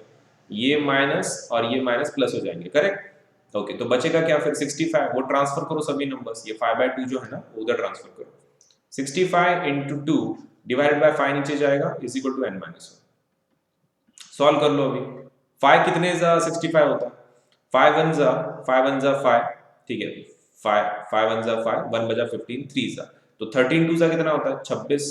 ये माइनस और ये माइनस प्लस हो जाएंगे, करेक्ट। ओके, तो बचेगा क्या फिर, 65, वो ट्रांसफर करो सभी नंबर्स, ये 5/2 जो है ना उधर ट्रांसफर करो, 65 इंटू 2 डिवाइडेड बाय 5 नीचे जाएगा, is equal to n minus 1। Solve कर लो अभी, 5 कितने जा 65 होता है, 5 1 जा 5, ठीक है, 5 1 जा 5, 1 बजा 15, 3 जा, तो 13 2 जा कितना होता है, 26,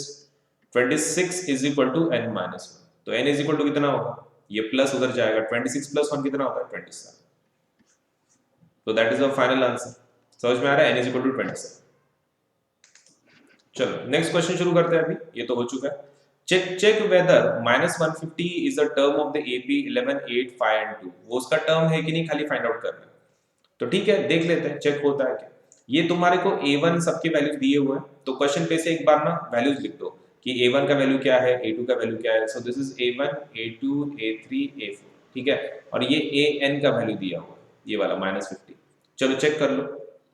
26 is equal to n minus 1, तो n इज इक्वल टू कितना होगा, ये प्लस उधर जाएगा, 26 प्लस 1 कितना होता है, 27, तो that is the final answer. समझ में आ रहा है, n इज इक्वल टू 27। चलो नेक्स्ट क्वेश्चन शुरू करते हैं, अभी ये तो हो चुका है। Check whether -150 is a term of the AP 11 8 5 and 2, वो उसका टर्म है कि नहीं खाली फाइंड आउट करना है, तो ठीक है देख लेते हैं चेक होता है क्या। ये तुम्हारे को A1 सबके वैल्यूज दिए हुए हैं, तो क्वेश्चन पे से एक बार ना वैल्यूज लिख दो कि a1 का वैल्यू क्या है, a2 का वैल्यू क्या है। So this is a1, a2, a3, a4, ठीक है। और ये an का वैल्यू दिया हुआ है, ये वाला -50। चलो चेक कर लो,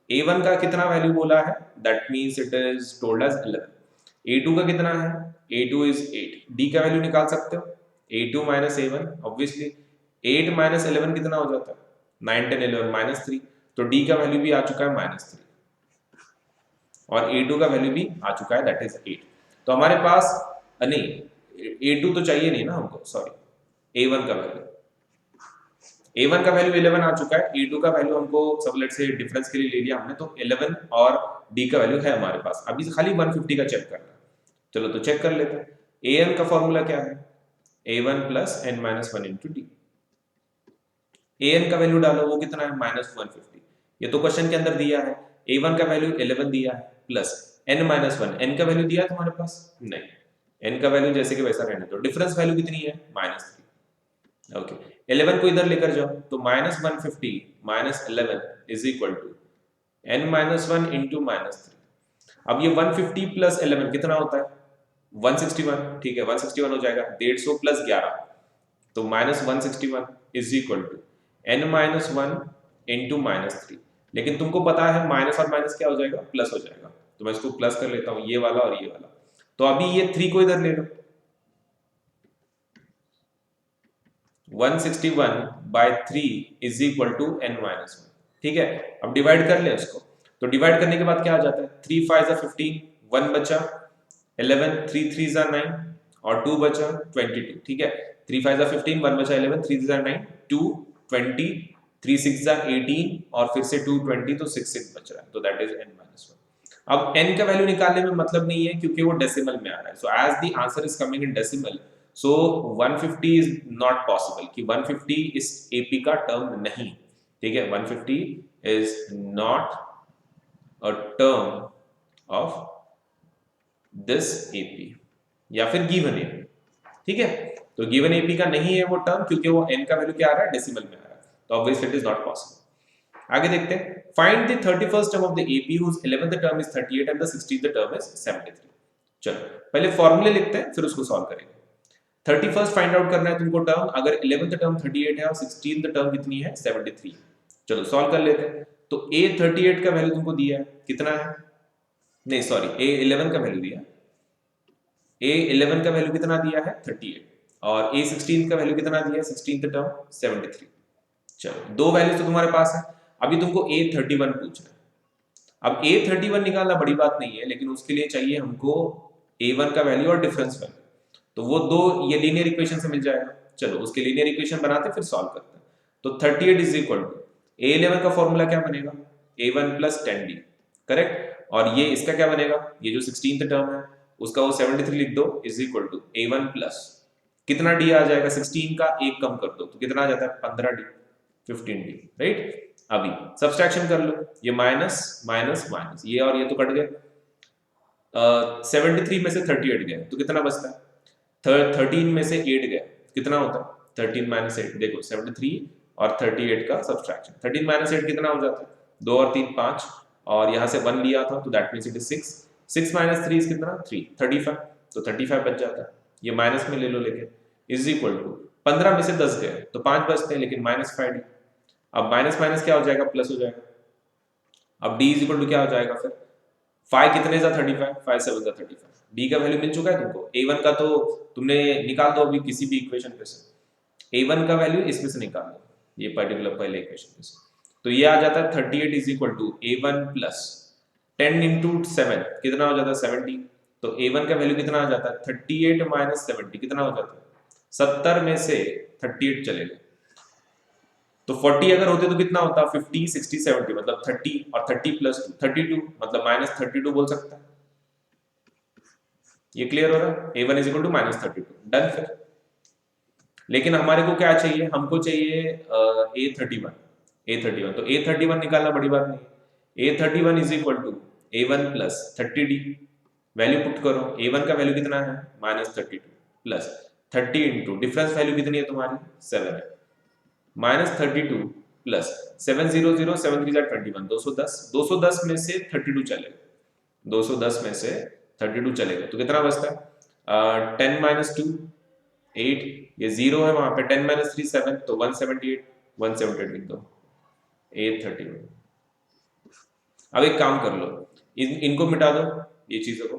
a1 का कितना वैल्यू बोला है, that means it is told as 11। a2 का कितना है, a2 इज 8। d का वैल्यू निकाल सकते हो, a2 minus a1, obviously 8 minus 11 कितना हो जाता है, 9, 10, 11 -3। तो d का वैल्यू भी आ चुका है -3 और a2 का वैल्यू भी आ चुका है, दैट इज 8। तो हमारे पास नहीं, a2 तो चाहिए नहीं ना हमको, सॉरी a1 का वैल्यू, a1 का वैल्यू 11 आ चुका है, a2 का वैल्यू हमको सब लेट से डिफरेंस के लिए ले लिया हमने, तो 11 और d का वैल्यू है हमारे पास। अभी खाली 150 का चेक करना है। चलो तो चेक कर लेते हैं। an का फॉर्मूला क्या है, a1 plus n minus 1 into D. an का वैल्यू डालो, वो कितना है, -150। ये तो क्वेश्चन के अंदर दिया है। a1 का वैल्यू 11 दिया है, प्लस n माइनस 1, n का वैल्यू दिया है तुम्हारे पास, नहीं, n का वैल्यू जैसे कि वैसा रहने दो। डिफरेंस वैल्यू कितनी है, -3। ओके, 11 को इधर लेकर जाओ, तो -150 minus 11 is equal to n minus 1 into -3। अब ये 150 प्लस 11 कितना होता है, 161, ठीक है, 161 हो जाएगा। 150 प्लस 11 तो -161 is equal to n minus 1 into -3। लेकिन तुमको पता है माइनस और माइनस क्या हो जाएगा, प्लस हो जाएगा, तो मैं इसको प्लस कर लेता हूं, ये वाला और ये वाला। तो अभी ये 3 को इधर ले लो, 161/3 is equal to n minus 1, ठीक है। अब डिवाइड कर ले उसको, तो डिवाइड करने के बाद क्या आ जाता है, 3 5 15, 1 बचा 11, 3 3 9 और 2 बचा 22, ठीक है। 3 5 15, 1 बचा 11, 3 3 9, 2 20, 3 6 18 और फिर से 2 20, तो 6 6 बच रहा है, तो दैट इज n माइनस 1। अब n का वैल्यू निकालने में मतलब नहीं है क्योंकि वो डेसिमल में आ रहा है। So as the answer is coming in decimal, so 150 is not possible, कि 150 इस AP का टर्म नहीं, ठीक है। 150 is not a term of this AP या फिर गिवन AP, ठीक है। तो गिवन AP का नहीं है वो टर्म, क्योंकि वो n का वैल्यू क्या आ रहा है, डेसिमल में आ रहा है, तो obviously it is not possible. आगे देखते हैं, find the 31st term of the AP whose 11th term is 38 and the 16th term is 73। चलो पहले फॉर्मूले लिखते हैं, फिर उसको सॉल्व करेंगे। 31st फाइंड आउट करना है तुमको टर्म, अगर 11th टर्म 38 है और 16th टर्म कितनी है, 73। चलो सॉल्व कर लेते हैं। तो a 38 का वैल्यू तुमको दिया है, कितना है, नहीं सॉरी, a 11 का वैल्यू दिया, a 11 का वैल्यू कितना दिया है, 38, और a 16 का वैल्यू कितना दिया है, 16th टर्म 73। चलो दो वैल्यू तो तुम्हारे पास है, अभी तुमको a 31 पूछ रहा है। अब a 31 निकालना बड़ी बात नहीं है, लेकिन उसके लिए चाहिए हमको a1 का वैल्यू और डिफरेंस वैल्यू, तो वो दो ये लीनियर इक्वेशन से मिल जाएगा। चलो उसके लीनियर इक्वेशन बनाते फिर सॉल्व करते हैं। तो 38 इज इक्वल टू a11 का फॉर्मूला क्या बनेगा, a1 प्लस 10d, करेक्ट। और ये इसका क्या बनेगा, ये जो 16th टर्म है उसका वो 73 लिख दो, is equal to a1 plus कितना d आ जाएगा, 16 का एक कम कर दो तो कितना आ जाता है, 15d, 15d, राइट। अभी सब्सट्रैक्शन कर लो, ये माइनस माइनस माइनस, ये और ये तो कट गए। 73 में से 38 गए तो कितना बचता है, 13 में से 8 गए, कितना होता है, 13 माइनस 8, देखो 73 और 38 का सब्सट्रैक्शन, 13 माइनस 8 कितना हो जाता है, 2 और 3 5, और यहाँ से 1 लिया था तो that means it is 6, 6 minus 3 कितना, 3, 35, तो 35 बच जाता है, ये माइनस में ले लो लेके, इज इक्वल टू 15 में से 10 गए तो 5 बचते हैं, लेकिन -5d। अब माइनस माइनस क्या हो जाएगा, प्लस हो जाएगा। अब d इज इक्वल टू क्या हो जाएगा फिर, 5 कितने सा 35, 5 7 सा 35, d का वैल्यू मिल चुका है तुमको। a1 का तो तुमने निकाल दो अभी किसी भी इक्वेशन पे से, a1 का वैल्यू इसमें से निकाल दो, ये पर्टिकुलर पहले इक्वेशन पे से, तो ये आ जाता है 38 is equal to a1 plus 10 into 7 कितना हो जाता है, 70। तो a1 का वैल्यू कितना आ जाता है, 38 माइनस 70 कितना हो जाता है, 70 में से 38 चले गए तो 40 अगर होते तो कितना होता, 50 60 70, मतलब 30 और 30 प्लस 2 32, मतलब -32 बोल सकता है। ये क्लियर हो रहा है, a1 is equal to -32, done. फिर लेकिन हमारे को क्या चाहिए, हमको चाहिए a31, तो a31 निकालना बड़ी बात नहीं, a31 is equal to a1 plus 30d, value put करो, a1 का वैल्यू कितना है, -32 प्लस 30 इंटू डिफरेंस वैल्यू कितनी है तुम्हारी, 7 है, -32 प्लस 700 7 3 21, 210, 210 में से 32 चलेगा, 210 में से 32 चलेगा तो कितना बचता है, 10 माइनस 2 8, ये 0 है वहां पे, 10 माइनस 3 7, तो 178, 178 लिख दो, 831। अब एक काम कर लो, इनको मिटा दो, ये चीजों को,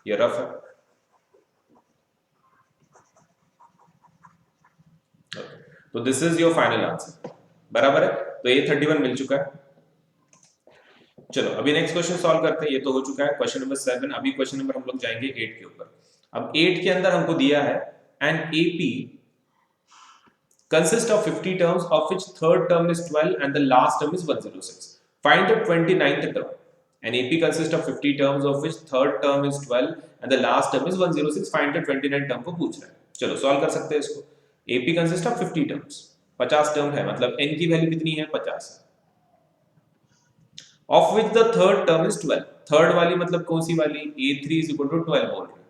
ये रफ है। तो this is your final answer, बराबर है। तो A31 मिल चुका है। चलो अभी नेक्स्ट क्वेश्चन सॉल्व करते हैं, ये तो हो चुका है क्वेश्चन नंबर 7। अभी क्वेश्चन नंबर हम लोग जाएंगे 8 के ऊपर। अब 8 के अंदर हमको दिया है N AP consist of 50 terms of which third term is 12 and the last term is 106. Find the 29th term. An AP consists of 50 terms of which third term is 12 and the last term is 106. Find the 29th term को पूछ रहा है। चलो solve कर सकते हैं इसको। AP consists of 50 terms, 50 term है, मतलब n की वैल्यू कितनी है 50, of which the third term is 12. Third वाली मतलब कौन सी वाली, A3 is equal to 12 बोल रहे हैं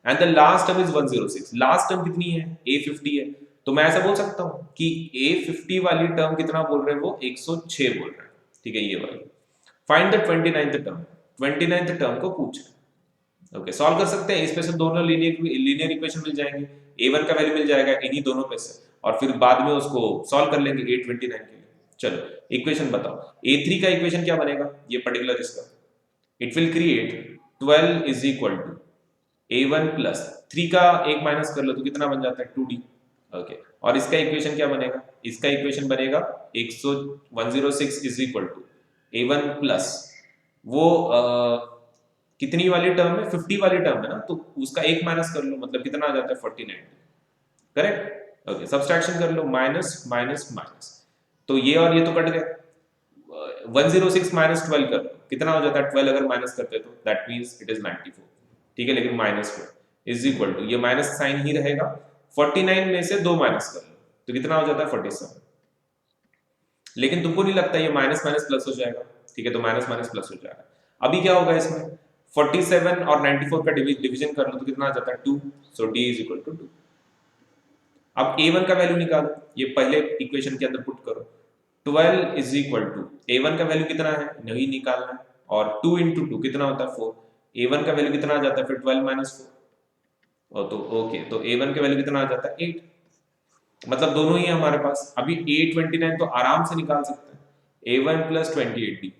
and the last term is 106. Last term कितनी है, A50 है, तो मैं ऐसा बोल सकता हूं कि A50 वाली टर्म कितना बोल रहे हैं वो 106 बोल रहे हैं, ठीक है ये वाली। Find the 29th term, 29th term को पूछ रहे हैं। ओके सॉल्व कर सकते हैं, इसमें से दोनों लीनियर इक्वेशन मिल जाएंगे, A1 का वैल्यू मिल जाएगा इन्हीं दोनों पे से, और फिर बाद में उसको सॉल्व कर लेंगे A29 के लिए। चलो इक्वेशन बताओ, A3 का इक्वेशन क्या बनेगा, ये पर्टिकुलर इसका, it will create 12 is equal to A1 plus 3 का एक माइनस कर लो तो कितना बन जाता है 2D। ओके और इसका इक्वेशन क्या बनेगा, इसका इक्वेशन बनेगा 106 is equal to A1 plus वो कितनी वाली टर्म है, 50 वाली टर्म है ना, तो उसका एक माइनस कर लो, मतलब कितना आ जाता है 49, करेक्ट। ओके सब्सट्रैक्शन कर लो, माइनस माइनस माइनस, तो ये और ये तो कट गए, 106 माइनस 12 कर लो, कितना हो जाता है 12 अगर माइनस करते तो दैट मींस इट इज 94, ठीक है, लेकिन माइनस 4 इज इक्वल टू, ये माइनस साइन ही रहेगा, 49 में से 2 माइनस कर लो तो कितना हो जाता है 47, लेकिन तुमको नहीं लगता ये माइनस माइनस प्लस हो जाएगा, ठीक है, तो माइनस माइनस प्लस हो जाएगा। अभी क्या होगा इसमें, 47 और 94 का डिवीजन कर लो तो कितना आ जाता है 2, so D is equal to 2। अब A1 का वैल्यू निकालो, ये पहले इक्वेशन के अंदर पुट करो, 12 इज इक्वल टू A1 का वैल्यू कितना है नहीं निकालना है, और 2 इंटू 2 कितना होता है 4, A1 का वैल्यू कितना आ जाता है फिर 12 माइनस 4, और तो ओके तो A1 का वैल्यू कितना आ जाता है 8, मतलब दोनों ही है हमारे पास। अभी A29 तो आराम से निकाल सकते हैं, A1 plus 28D,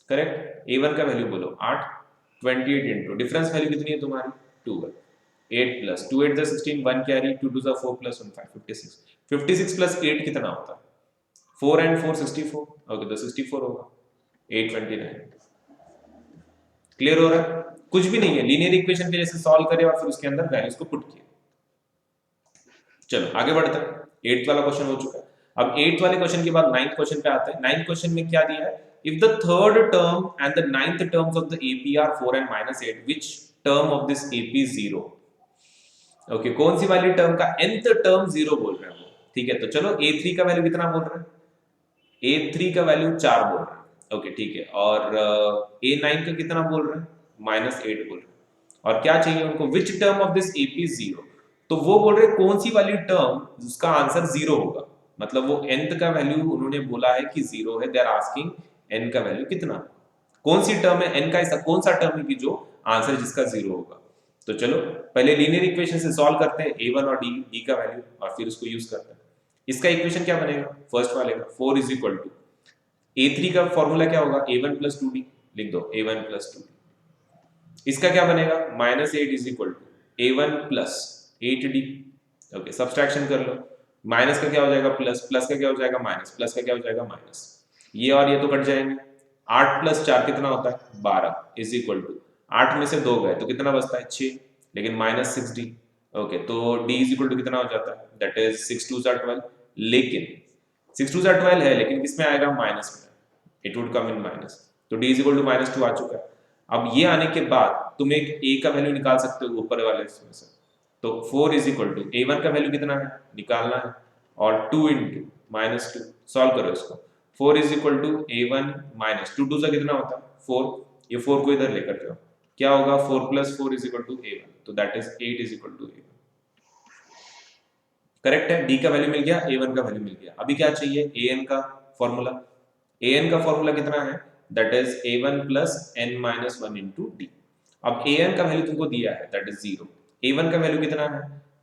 correct, A1 का वैल्यू बोलो 8, 28 इंटू डिफरेंस वैल्यू कितनी है तुम्हारी 2 है, 8 प्लस 2 8 16, 1 कैरी, 2 2 4 प्लस 1 5, 56, 56 प्लस 8 कितना होता है 4 एंड 4 64, ओके तो 64 होगा 829। क्लियर हो रहा है, कुछ भी नहीं है, लीनियर इक्वेशन के जैसे सॉल्व करे और फिर उसके अंदर वैल्यूज को पुट किया। चलो आगे बढ़ते हैं, 8th वाला क्वेश्चन हो चुका है। अब 8th वाले क्वेश्चन के बाद 9th क्वेश्चन पे आते हैं। 9th क्वेश्चन में क्या दिया है, if the third term and the 9th terms of the AP are 4 and -8, which term of this AP is 0। Okay कौन सी वाली टर्म का nth टर्म 0 बोल रहे हैं वो, ठीक है, तो चलो A3 का वैल्यू कितना बोल रहे हैं, A3 का वैल्यू 4 बोल रहे हैं, ओके ठीक है, और A9 का कितना बोल रहे हैं -8 बोल रहे हैं, और क्या चाहिए उनको, विच term of this AP is 0, तो वो बोल रहे कौन सी वाली टर्म जिसका आंसर 0 होगा, मतलब वो nth का वैल्यू उन्होंने बोला है कि 0 है, दे आर आस्किंग n का वैल्यू कितना, कौन सी टर्म है n का ऐसा कौन सा टर्म है कि जो आंसर जिसका 0 होगा। तो चलो पहले लीनियर इक्वेशन से सॉल्व करते हैं A1 और D का वैल्यू, और फिर उसको यूज करते हैं। इसका इक्वेशन क्या बनेगा, फर्स्ट वाले का 4 इज इक्वल टू A3 का फॉर्मूला क्या होगा A1 प्लस 2D, लिख दो A1 प्लस 2D। इसका क्या बनेगा -8 is equal to A1 plus 8D, okay subtraction कर लो, माइनस का क्या हो जाएगा प्लस, प्लस का क्या हो जाएगा माइनस, प्लस का क्या हो जाएगा माइनस, ये और ये तो कट जाएंगे, 8 प्लस 4 कितना होता है 12 इज इक्वल टू 8 में से 2 गए तो कितना बचता है 6, लेकिन -6D, ओके तो D इज इक्वल टू कितना हो जाता है, दैट इज 6 2 12, लेकिन 6 2 12 है, लेकिन किसमें आएगा माइनस में, it would come in minus, तो D इज इक्वल टू -2 आ चुका है। अब ये आने के बाद तुम एक A का वैल्यू निकाल सकते हो ऊपर वाले इसमें से, तो 4 इज इक्वल टू A1 का वैल्यू कितना है निकालना है, और 2 इंटू -2, सॉल्व करो इसको, 4 is equal to A1 minus 2 2 से कितना होता है 4, ये 4 को इधर लेकर जाओ, क्या होगा 4 plus 4 is equal to A1, तो that is 8 is equal to A1, correct है, D का वैल्यू मिल गया, A1 का वैल्यू मिल गया। अभी क्या चाहिए AN का फॉर्मूला, AN का फॉर्मूला कितना है, that is A1 plus n minus 1 into D। अब AN का वैल्यू तुमको दिया है दैट इज 0, a1 का वैल्यू कितना है,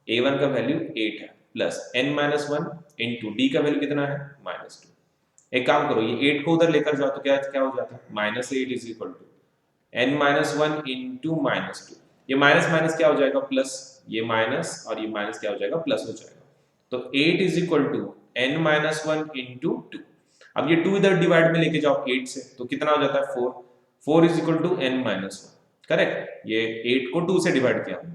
a1 का वैल्यू 8 है, प्लस n-1 इंटू डी का वैल्यू कितना है -2। एक काम करो, ये 8 को उधर लेकर जाओ तो क्या क्या हो जाता है, -8 is equal to n-1 into -2। ये माइनस माइनस क्या हो जाएगा प्लस, ये माइनस और ये माइनस क्या हो जाएगा प्लस हो जाएगा। तो 8 is equal to n-1 into 2। अब ये 2 इधर डिवाइड में लेके जाओ 8 से, तो कितना हो जाता है 4। 4 is equal to n-1, correct. ये 8 को 2 से डिवाइड किया हमने।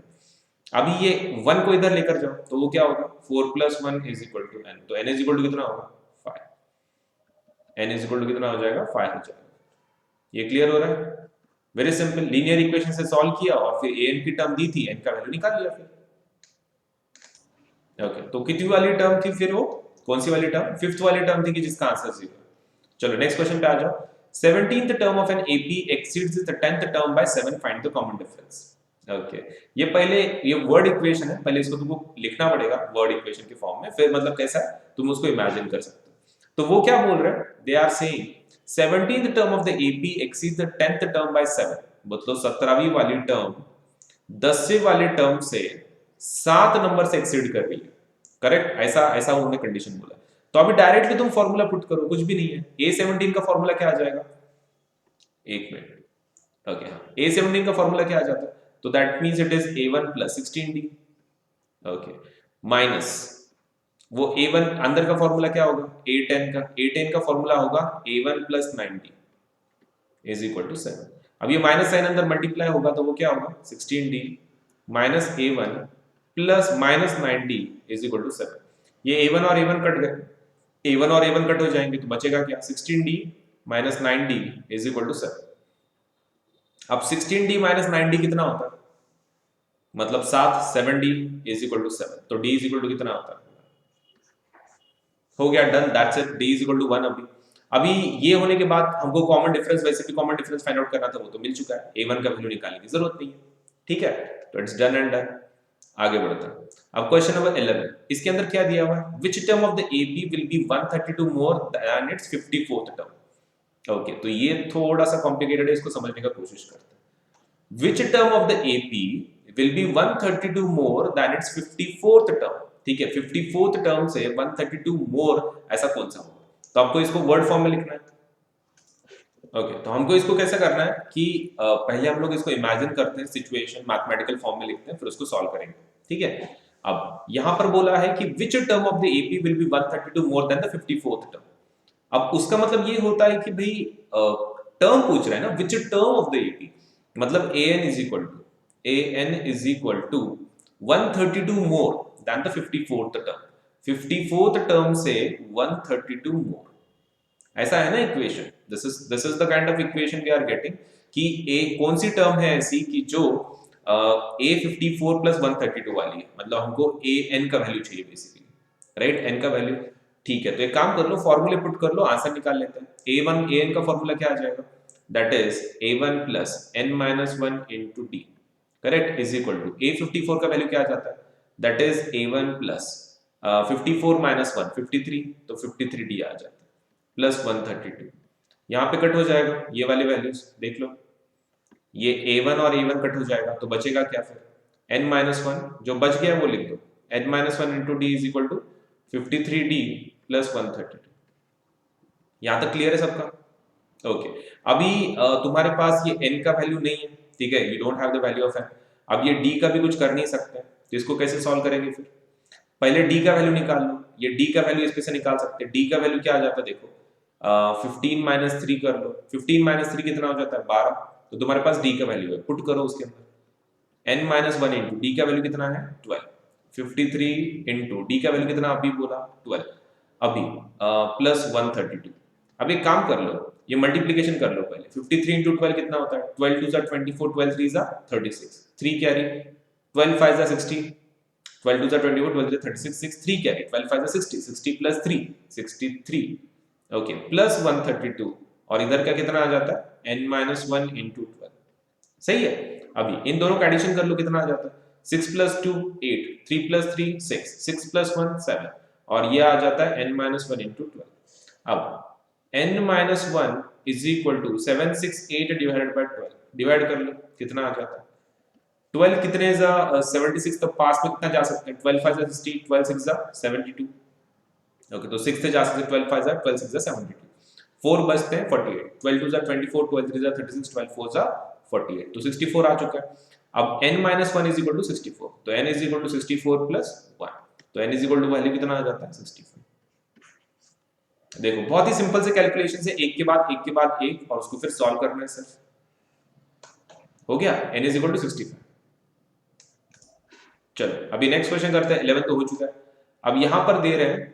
अभी ये 1 को इधर लेकर जाओ तो वो क्या होगा 4 plus 1 is equal to n। तो n इज इक्वल टू कितना होगा 5। n इज इक्वल टू कितना हो जाएगा 5 हो जाएगा। ये क्लियर हो रहा है, वेरी सिंपल। लीनियर इक्वेशन से सॉल्व किया और फिर an की टर्म दी थी, n का वैल्यू निकाल लिया फिर। ओके तो कितनी वाली टर्म थी फिर वो, कौन सी वाली टर्म, फिफ्थ वाली टर्म थी कि जिसका आंसर 0। चलो नेक्स्ट क्वेश्चन पे आ जाओ। 17th term of an AP exceeds the 10th term by 7, find the common difference। Okay ये पहले ये वर्ड इक्वेशन है, पहले इसको तुमको लिखना पड़ेगा वर्ड इक्वेशन के फॉर्म में, फिर मतलब कैसा है तुम उसको इमेजिन कर सकते हो। तो वो क्या बोल रहे हैं, they are saying 17th term of the AP exceeds the 10th term by 7, मतलब 17वीं वाली टर्म 10वीं वाली टर्म से 7 नंबर से एक्सीड कर रही है, करेक्ट। ऐसा ऐसा उन्होंने कंडीशन बोला। तो अभी डायरेक्टली तुम फॉर्मूला पुट करो, कुछ भी नहीं है। A17 का फॉर्मूला क्या आ जाएगा, एक मिनट, ओके हाँ A17 का फॉर्मूला क्या आ जाता है, तो that means it is A1 plus 16D, okay, minus वो A1 अंदर का फॉर्मूला क्या होगा A10 का फॉर्मूला होगा A1 plus 9D is equal to 7। अब ये माइनस साइन अंदर मल्टीप्लाई होगा तो वो क्या होगा 16D minus A1 plus minus 9D is equal to 7। ये A1 और A1 कट गए, A1 और A1 कट हो जाएंगे तो बचेगा क्या 16D minus 9D is equal to 7। अब 16D माइनस 9D कितना होता है, मतलब 7, 7D इज इक्वल टू 7। तो D इज इक्वल टू कितना होता है, हो गया done, that's it, D is equal to 1। अभी ये होने के बाद हमको कॉमन डिफरेंस, वैसे भी कॉमन डिफरेंस फाइंड आउट करना था, वो तो मिल चुका है, A1 का वैल्यू निकालने की जरूरत नहीं है, ठीक है। तो इट्स डन एंड डन। आगे बढ़ते हैं। अब क्वेश्चन नंबर 11, इसके अंदर क्या दिया हुआ है, विच term of the AP will be 132 more then it's 54th term. Okay तो ये थोड़ा सा कॉम्प्लिकेटेड है, इसको समझने का कोशिश करते हैं। विच term of the AP will be 132 more then it's 54th term, ठीक है, 54th टर्म से 132 मोर ऐसा कौन सा होगा। तो आपको इसको वर्ड फॉर्म में लिखना है। ओके तो हमको इसको कैसे करना है कि पहले हम लोग इसको इमेजिन करते हैं, सिचुएशन मैथमेटिकल फॉर्म में लिखते हैं, फिर उसको सॉल्व करेंगे, ठीक है। अब यहां पर बोला है कि विच term of the AP will be 132 more than the 54th term. अब उसका मतलब ये होता है कि भाई टर्म पूछ रहा है ना, which term of the AP, मतलब an is equal to 132 more than the 54th term, 54th term से 132 मोर, ऐसा है ना equation. This is the kind of equation we are getting कि ए कौन सी टर्म है ऐसी कि जो A54 प्लस 132 वाली है, मतलब हमको an का वैल्यू चाहिए बेसिकली, राइट, n का वैल्यू, ठीक है। तो एक काम कर लो, फॉर्मूले पुट कर लो, आंसर निकाल लेते हैं। an का फॉर्मूला क्या आ जाएगा, that is A1 plus n-1 into D, correct, is equal to A54 का वैल्यू क्या आ जाता है, that is A1 plus 54 minus 1 53, तो 53D आ जाता है प्लस 132। यहाँ पे कट हो जाएगा ये वाले वैल्यूज, देख लो, ये A1 और A1 कट हो जाएगा तो बचेगा क्या फिर n-1, जो बच गया वो लिख दो, n-1 into D is equal to 53D plus 132। यहाँ तक क्लियर है सबका, ओके। अभी तुम्हारे पास ये n का वैल्यू नहीं है, ठीक है, you don't have the value of n। अब ये D का भी कुछ कर नहीं सकते, तो इसको कैसे सॉल्व करेंगे फिर, पहले D का वैल्यू निकाल लो। ये D का वैल्यू इसमें से निकाल सकते हैं, D का वैल्यू क्या आ जाता है देखो, 15 माइनस 3 कर लो, 15 माइनस 3 कितना हो जाता है 12, तो तुम्हारे पास D का वैल्यू है, पुट करो उसके अंदर, n-1 इंटू D का वैल्यू कितना है 12, 53 इंटू D का वैल्यू कितना अभी बोला 12, अभी प्लस 132। अब एक काम कर लो, ये मल्टीप्लीकेशन कर लो पहले, 53 इंटू 12 कितना होता है, 12 2 24, 12 3 36, 3 carry, 12 5 60, 12 2 24, 12 36, 6 3 carry, 12 5 60, 60 plus 3 63, okay, plus 132, और इधर का कितना आ जाता है n-1 इंटू 12, सही है। अभी इन दोनों का एडिशन कर लो, कितना आ जाता है 6 प्लस 2 8, 3 प्लस 3 6, 6 प्लस 1 7, और ये आ जाता है n-1 इंटू 12। अब n-1 is equal to 768 divided by 12, divide कर लो कितना आ जाता है 12 कितने 76, तो पास में कितना जा सकते हैं? 12 5 60, 12 6 72। ओके, तो 6 से जा सकते हैं, 12 5 12 6 72, 4 बचते हैं 48, 12 2 24, 12 3 36, 12 4 48, तो 64 आ चुका है। अब n - 1 इज इक्वल टू 64, तो n is equal to 64 plus 1, तो n is equal to value कितना आ जाता है? 64। देखो बहुत ही सिंपल से कैलकुलेशन से एक के बाद एक के बाद एक, और उसको फिर सॉल्व करना है सिर्फ। हो गया, n इज इक्वल टू 65। चलो अभी नेक्स्ट क्वेश्चन करते हैं। 11 तो हो चुका है। अब यहां पर दे रहे हैं,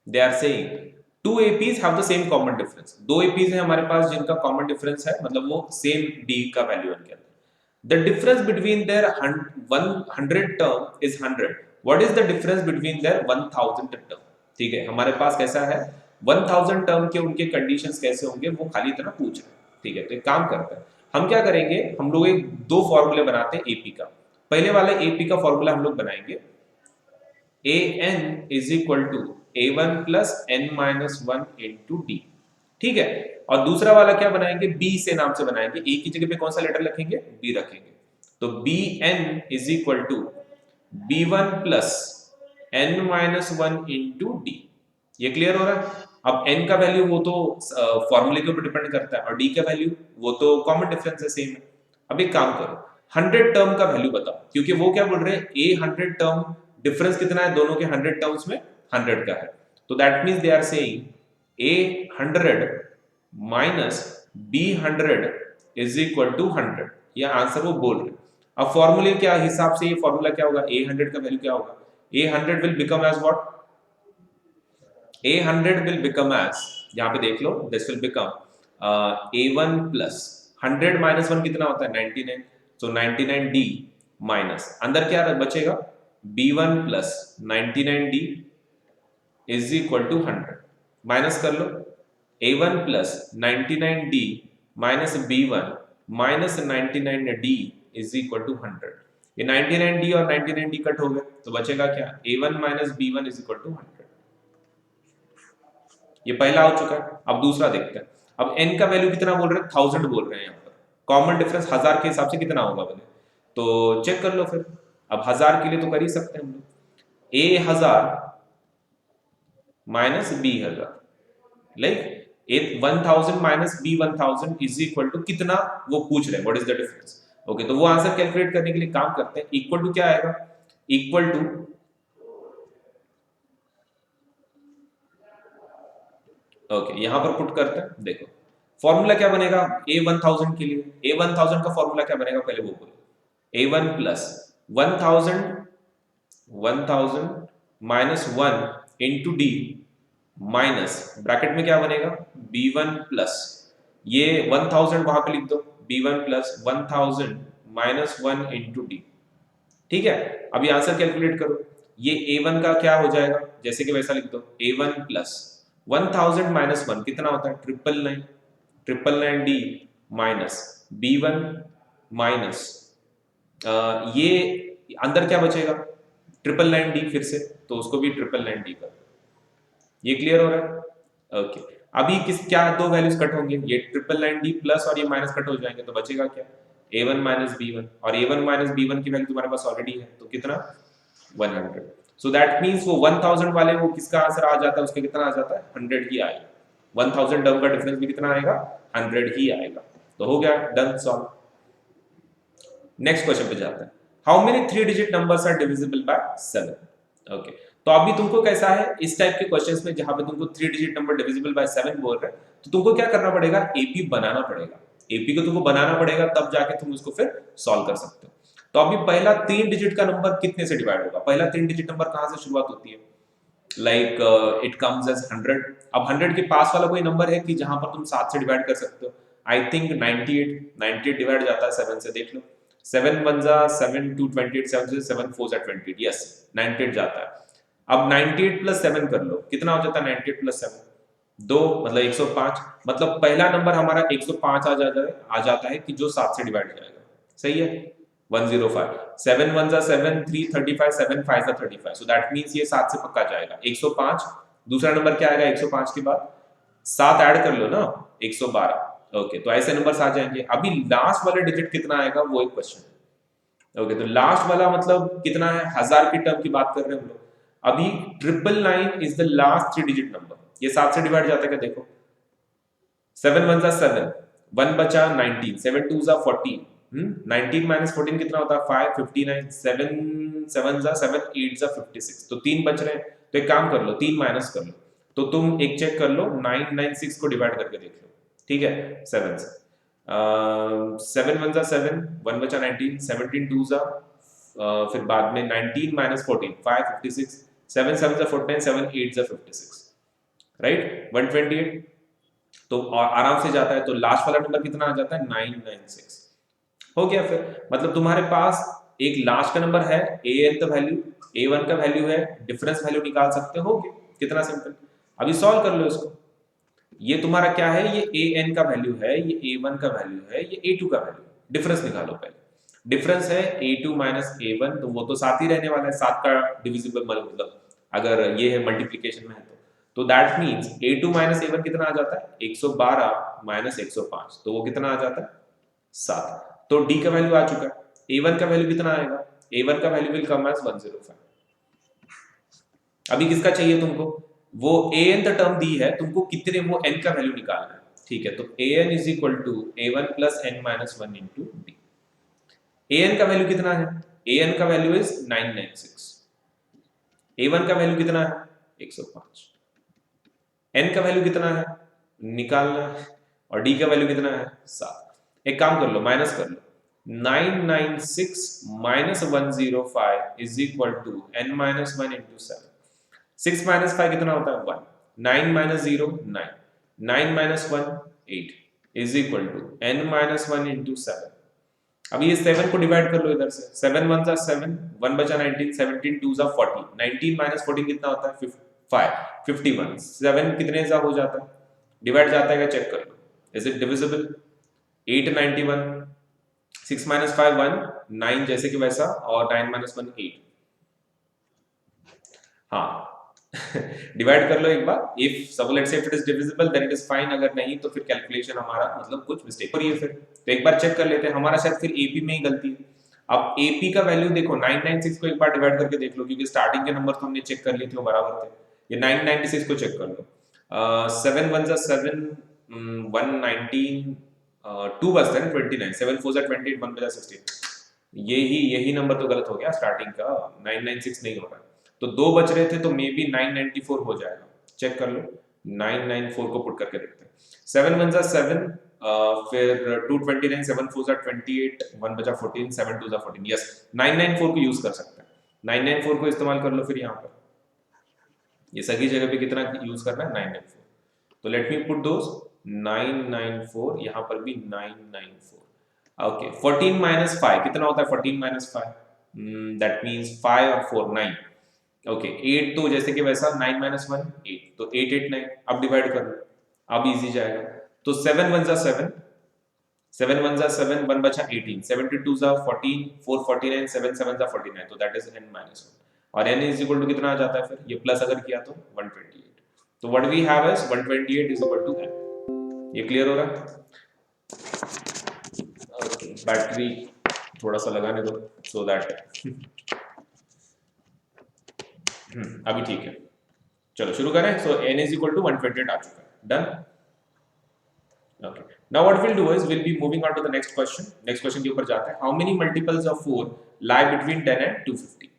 they are saying two APs have the same common difference. दो एपीज हैं हमारे पास जिनका कॉमन डिफरेंस है, मतलब वो सेम डी का वैल्यू है उनके अंदर। The difference between their 100 term is 100, what is the difference between their 1000 term? ठीक है, हमारे पास कैसा है, 1000 टर्म के उनके कंडीशंस कैसे होंगे वो खाली इतना पूछ रहे हैं। ठीक है, तो एक काम करते हैं, हम क्या करेंगे, हम लोग एक दो फॉर्मूले बनाते हैं एपी का। पहले वाला एपी का फॉर्मूला हम लोग बनाएंगे an is equal to a1 plus n minus 1 into d। ठीक है, और दूसरा वाला क्या बनाएंगे, b से नाम से बनाएंगे, a की जगह पे कौन सा लेटर रखेंगे, b रखेंगे, तो bn is equal to b1 plus n minus 1 into d। ये क्लियर हो रहा है? अब n का वैल्यू वो तो फॉर्मूले के ऊपर डिपेंड करता है, और d का वैल्यू वो तो कॉमन डिफरेंस है, सेम है। अब एक काम करो, 100 टर्म का वैल्यू बताओ, क्योंकि वो क्या बोल रहे हैं, a 100 टर्म डिफरेंस कितना है दोनों के 100 टर्म्स में, 100 का है, तो that means they are saying a 100 minus b 100 is equal to 100। ये आंसर वो बोल रहे हैं। अब फॉर्मूले क्या हिसाब से ये फॉर्मूला क्या होगा, a 100 का वैल्यू क्या होगा, a 100 will become as what, a 100 will become as, यहां पे देख लो, this will become a1 plus 100 minus 1 कितना होता है, 99, सो 99d माइनस अंदर क्या बचेगा, b1 plus 99d is equal to 100, minus कर लो, a1 plus 99d minus b1 minus 99d is equal to 100। ये 99d और 99d कट हो गए, तो बचेगा क्या, a1 minus b1 is equal to 100। ये पहला हो चुका है। अब दूसरा देखते हैं। अब n का वैल्यू कितना बोल रहे हैं, 1000 बोल रहे हैं यहाँ पर, कॉमन डिफरेंस 1000 के हिसाब से कितना होगा बोले, तो चेक कर लो फिर। अब 1000 के लिए तो कर ही सकते हैं हम लोग, a 1000 minus b 1000, like 1000 minus b 1000 is equal to कितना, वो पूछ रहे हैं what is the difference. Okay, तो वो आंसर कैलकुलेट करने के लिए काम करते हैं, इक्वल टू क्या आएगा, इक्वल टू ओके, यहां पर पुट करते हैं। देखो फॉर्मूला क्या बनेगा a 1000 के लिए, a 1000 का फॉर्मूला क्या बनेगा पहले वो बोलो, a1 plus 1000 minus 1 into D minus bracket में क्या बनेगा, b1 प्लस ये 1000 वहां पे लिख दो, b1 plus 1000 minus 1 into D. ठीक है, अभी आंसर कैलकुलेट करो, ये a1 का क्या हो जाएगा, जैसे कि वैसा लिख दो, a1 प्लस 1000 माइनस 1 कितना होता है, 999d माइनस b1 माइनस ये अंदर क्या बचेगा, 999d फिर से, तो उसको भी 999d कर। ये क्लियर हो रहा है? ओके, अभी किस क्या दो वैल्यूज कट होंगे, ये 999d प्लस और ये माइनस कट हो जाएंगे, तो बचेगा क्या, a1 माइनस b1, और a1 माइनस b1 की वैल्यू तुम्हारे पास ऑलरेडी है, तो कितना 100। सो दैट मींस वो 1000 वाले वो किसका आंसर आ जाता है, उसका कितना आ जाता है, 100 ही आएगा। 1000 टर्म का डिफरेंस भी कितना आएगा, 100 ही आएगा। तो हो गया, डन, सॉल्व। नेक्स्ट क्वेश्चन पे जाते हैं। How many 3 digit numbers are divisible by 7? Okay, तो अभी तुमको कैसा है, इस टाइप के क्वेश्चंस में जहां पे तुमको 3 डिजिट नंबर डिविजिबल बाय 7 बोल रहे हैं, तो तुमको क्या करना पड़ेगा, एपी बनाना पड़ेगा। एपी को तुमको बनाना पड़ेगा, तब जाके तुम उसको फिर सॉल्व कर सकते हो। तो अभी पहला 3 डिजिट का नंबर कितने से डिवाइड होगा, पहला 3 डिजिट नंबर कहां से शुरुआत होती है, लाइक इट कम्स एज 100। अब 100 के पास वाला कोई नंबर है कि जहां पर तुम 7 से डिवाइड कर सकते हो, आई थिंक 98 डिवाइड जाता है 7 से, देख लो, 7 1 जा 7 2 28, 7 से 7 4 जा 28, यस 98 जाता है। अब 98 प्लस 7 कर लो, कितना हो जाता है 98 प्लस 7, 2 मतलब 105, मतलब पहला नंबर हमारा 105 आ जाता है कि जो 7 से डिवाइड जाएगा। सही है, 105, 7 1 जा 7 3 35, 7 5 जा 35, सो दैट मींस ये 7 से पक्का जाएगा। 105 दूसरा नंबर क्या आएगा, 105 के बाद 7 ऐड कर लो ना, 112। ओके, तो ऐसे नंबर्स आ जाएंगे। अभी लास्ट वाला डिजिट कितना आएगा वो एक क्वेश्चन है, ओके, तो लास्ट वाला मतलब कितना है, 1000 की टर्म की बात कर रहे हैं हम लोग। अभी 999 is the last 3 digit number, ये 7 से डिवाइड जाता है क्या, देखो 7 1 7, 1 बचा 19, 7 2 14, 19 माइनस 14 कितना होता है 5, 59, 7 7 7 8 56, तो 3 बच रहे हैं। तो एक काम कर लो, 3 माइनस कर लो, तो तुम एक चेक कर लो 996 को डिवाइड करके देख लो, ठीक है 7 से। 7 1 7, 1 बचा 19, 17 2 फिर बाद में 19 माइनस 14 5 56, 7 7 49, 7 8 56, राइट 128, तो आराम से जाता है। तो लास्ट वाला नंबर कितना आ जाता है 996, हो गया। फिर मतलब तुम्हारे पास एक लास्ट का नंबर है, ए एन का वैल्यू, ए वन का वैल्यू है, डिफरेंस वैल्यू निकाल सकते हो, कितना सिंपल। अभी सॉल्व कर लो इसको। ये तुम्हारा क्या है, ये ए एन का वैल्यू है, ये ए वन का वैल्यू है, ये ए टू का वैल्यू, डिफरेंस निकालो पहले। डिफरेंस है ए टू माइनस ए वन, तो वो तो साथ ही रहने वाला है, 7 का डिविजिबल मतलब अगर ये है मल्टीप्लीकेशन में है तो that means A two minus A one कितना आ जाता है 112 माइनस 105, तो वो कितना आ जाता है 7। तो डी का वैल्यू आ चुका है। A1 का वैल्यू कितना आएगा, A1 का वैल्यू विल कम एज 105। अभी किसका चाहिए तुमको, वो an द टर्म दी है तुमको, कितने वो n का वैल्यू निकालना है, ठीक है। तो an is equal to a1 plus n minus 1 into D. an का वैल्यू कितना है, an का वैल्यू इज 996, a1 का वैल्यू कितना है 105, n का वैल्यू कितना है निकालना है, और d का वैल्यू कितना है 7। एक काम कर लो, माइनस कर लो, 996 minus 105 is equal to n minus 1 into 7। 6 minus 5 कितना होता है 1, 9 minus 0 9, 9 minus 1 8 is equal to n minus 1 into 7। अब ये 7 को डिवाइड कर लो इधर से, 7 1 जा 7, 1 बचा 19, 17 2 जा 40, 19 माइनस 14 कितना होता है 5 51, 7 कितने जा हो जाता है, डिवाइड जाता है क्या चेक कर लो, इज इट डिविजिबल, 8 91, 6 माइनस 5 1, 9 जैसे कि वैसा, और 9 माइनस 1 8, हाँ डिवाइड कर लो एक बार, इफ सब let's say if it is divisible then it is fine, अगर नहीं तो फिर कैलकुलेशन हमारा मतलब कुछ मिस्टेक हो रही है फिर। तो एक बार चेक कर लेते हैं, हमारा शायद फिर एपी में ही गलती है। अब एपी का वैल्यू देखो 996 को एक बार डिवाइड करके देख लो, क्योंकि स्टार्टिंग के नंबर तो हमने चेक कर लिए थे वो बराबर थे। ये 996 को चेक कर लो, 7 1 जा 7, 119, 2 बचता है 29, 7 4 जा 28, 1 बचा 16, यही नंबर तो गलत हो गया स्टार्टिंग का, 996 नहीं हो रहा। तो 2 बच रहे थे, तो मे बी 994 हो जाएगा, चेक कर लो, 994 को पुट करके देखते हैं। 7 1 जा 7, फिर 229, 7 4 जा 28, 1 बचा 14, 7 2 जा 14, यस 994 को यूज कर सकते हैं, 994 को इस्तेमाल कर लो फिर यहाँ पर, ये सही जगह पे कितना यूज करना है 994, तो लेट मी पुट दोस 994, यहाँ पर भी 994, ओके। 14 माइनस 5 कितना होता है, 14 माइनस 5 दैट मींस 5 और 4 9, ओके 8 तो जैसे कि वैसा 9 माइनस 1 8, तो 8 8 9, अब डिवाइड कर लो, अब इजी जाएगा। तो 7 1 जा 7, 7 1 जा 7, 1 बचा 18, 72 जा 14, 4 49, 7 7 जा 49, तो दैट इज n माइनस 1, और n इज इक्वल टू कितना आ जाता है फिर, ये प्लस अगर किया तो 128, तो what we have is 128 is equal to n। ये क्लियर हो रहा है, ओके बैटरी थोड़ा सा लगाने दो सो दैट अभी ठीक है, चलो शुरू करें। So n is equal to 128 आ चुका है, done, okay. Now what will do is will be moving on to the next question. Next question के ऊपर जाते हैं, how many multiples of 4 lie between 10 and 250।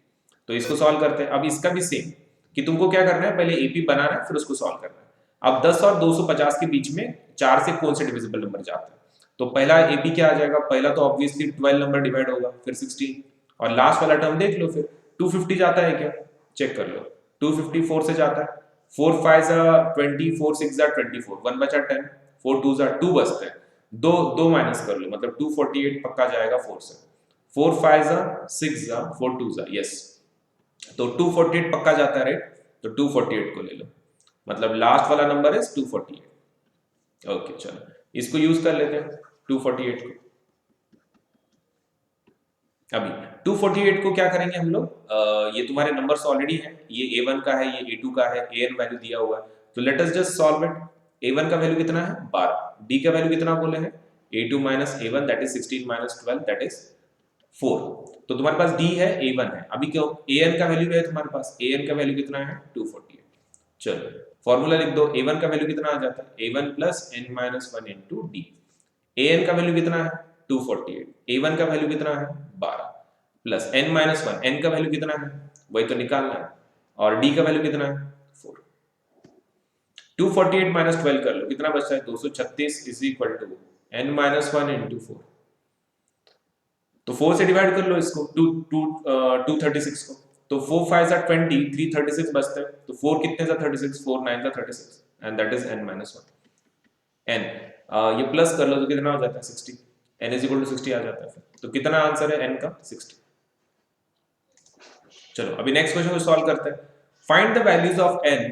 तो इसको सॉल्व करते हैं। अब इसका भी सेम कि तुमको क्या करना है, पहले एपी बनाना है फिर उसको सॉल्व करना है। अब 10 और 250 के बीच में 4 से कौन से डिविजिबल नंबर जाते हैं, तो पहला एपी क्या आ जाएगा, पहला तो ऑब्वियसली 12 नंबर डिवाइड होगा, फिर 16, और लास्ट वाला टर्म देख लो फिर 250 जाता है क्या, चेक कर लो, 254 से जाता है, 4 5 जा 20, 4 6 जा 24, 1 बचा 10, 4 2 जा 2 बचते हैं, दो माइनस कर लो, मतलब 248 पक्का जाएगा 4 से, 4 5 जा 6 जा 4 2 जा, यस तो 248 पक्का जाता है राइट, तो 248 को ले लो, मतलब लास्ट वाला नंबर इज 248, ओके चलो इसको यूज कर लेते हैं 248 को। अभी 248 को क्या करेंगे हम लोग, ये तुम्हारे नंबर्स ऑलरेडी हैं, ये a1 का है, ये a2 का है, an वैल्यू दिया हुआ है, तो let us just solve it. a1 का वैल्यू कितना है 12, d का वैल्यू कितना बोले हैं a2 minus a1 that is 16 minus 12 that is 4, तो तुम्हारे पास d है, a1 है, अभी क्यों an का वैल्यू है तुम्हारे पास, an का वैल्यू कितना है 248। चलो फॉर्मूला लिख दो, a1 का वैल्यू कितना आ जाता है a1 plus n minus 1 into D. an का वैल्यू कितना है 248, a1 का वैल्यू कितना है 12 प्लस n माइनस 1, n का वैल्यू कितना है वही तो निकालना है, और d का वैल्यू कितना है 4। 248 माइनस 12 कर लो, कितना बचता है 236 is equal to n minus 1 into 4। तो 4 से डिवाइड कर लो इसको, 236 को, तो 4 5 are 20, 336 बचता है, तो 4 कितने सा 36, 4 9 सा 36 and that is n minus 1। n ये प्लस कर लो तो कितना हो जाता है 60, n इज इक्वल टू 60 आ जाता है फिर, तो कितना आंसर है n का 60। चलो अभी नेक्स्ट क्वेश्चन को सॉल्व करते हैं। Find the values of n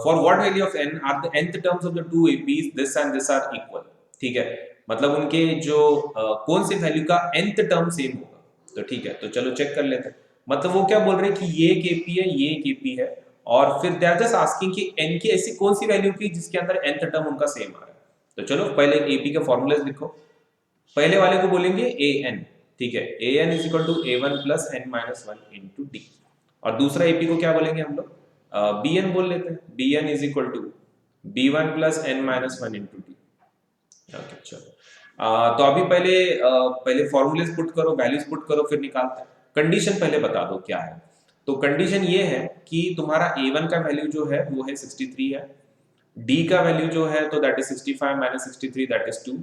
for what value of n are the nth terms of the two APs this and this are equal. ठीक है, मतलब उनके जो कौन से वैल्यू का nth टर्म सेम होगा, तो ठीक है, तो चलो चेक कर लेते हैं। मतलब वो क्या बोल रहे हैं कि ये एक एपी है, ये एक एपी है, और फिर दे आर जस्ट आस्किंग कि n की ऐसी कौन सी वैल्यू की जिसके अंदर nth टर्म उनका सेम आ रहा है। तो चलो पहले एपी के फॉर्मूलाज लिखो। पहले वाले को बोलेंगे an, ठीक है, an is equal to a1 plus n minus 1 into D, और दूसरा एपी को क्या बोलेंगे हम लोग bn बोल लेते हैं, bn is equal to b1 plus n minus 1 into D. Okay चलो तो अभी पहले फॉर्मूलेस पुट करो, वैल्यूज पुट करो, फिर निकालते हैं। कंडीशन पहले बता दो क्या है। तो कंडीशन ये है कि तुम्हारा a1 का वैल्यू जो है वो है 63 है, d का वैल्यू जो है तो that is 65 minus 63 that is 2।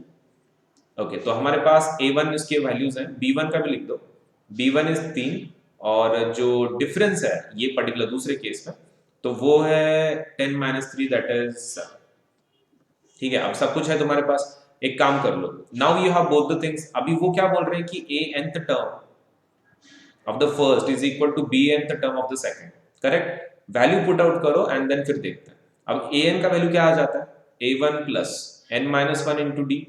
Okay तो हमारे पास a1 इसके वैल्यूज हैं, b1 का भी लिख दो, b1 इज 3, और जो डिफरेंस है ये पर्टिकुलर दूसरे केस में तो वो है 10 माइनस 3 दैट इज 7। ठीक है, अब सब कुछ है तुम्हारे पास, एक काम कर लो, now you have both the things. अभी वो क्या बोल रहे हैं कि a nth term of the first is equal to b nth term of the second, correct. Value put out करो एंड देन फिर देखते हैं। अब a n का वैल्यू क्या आ जाता है a1 plus n minus 1 into D,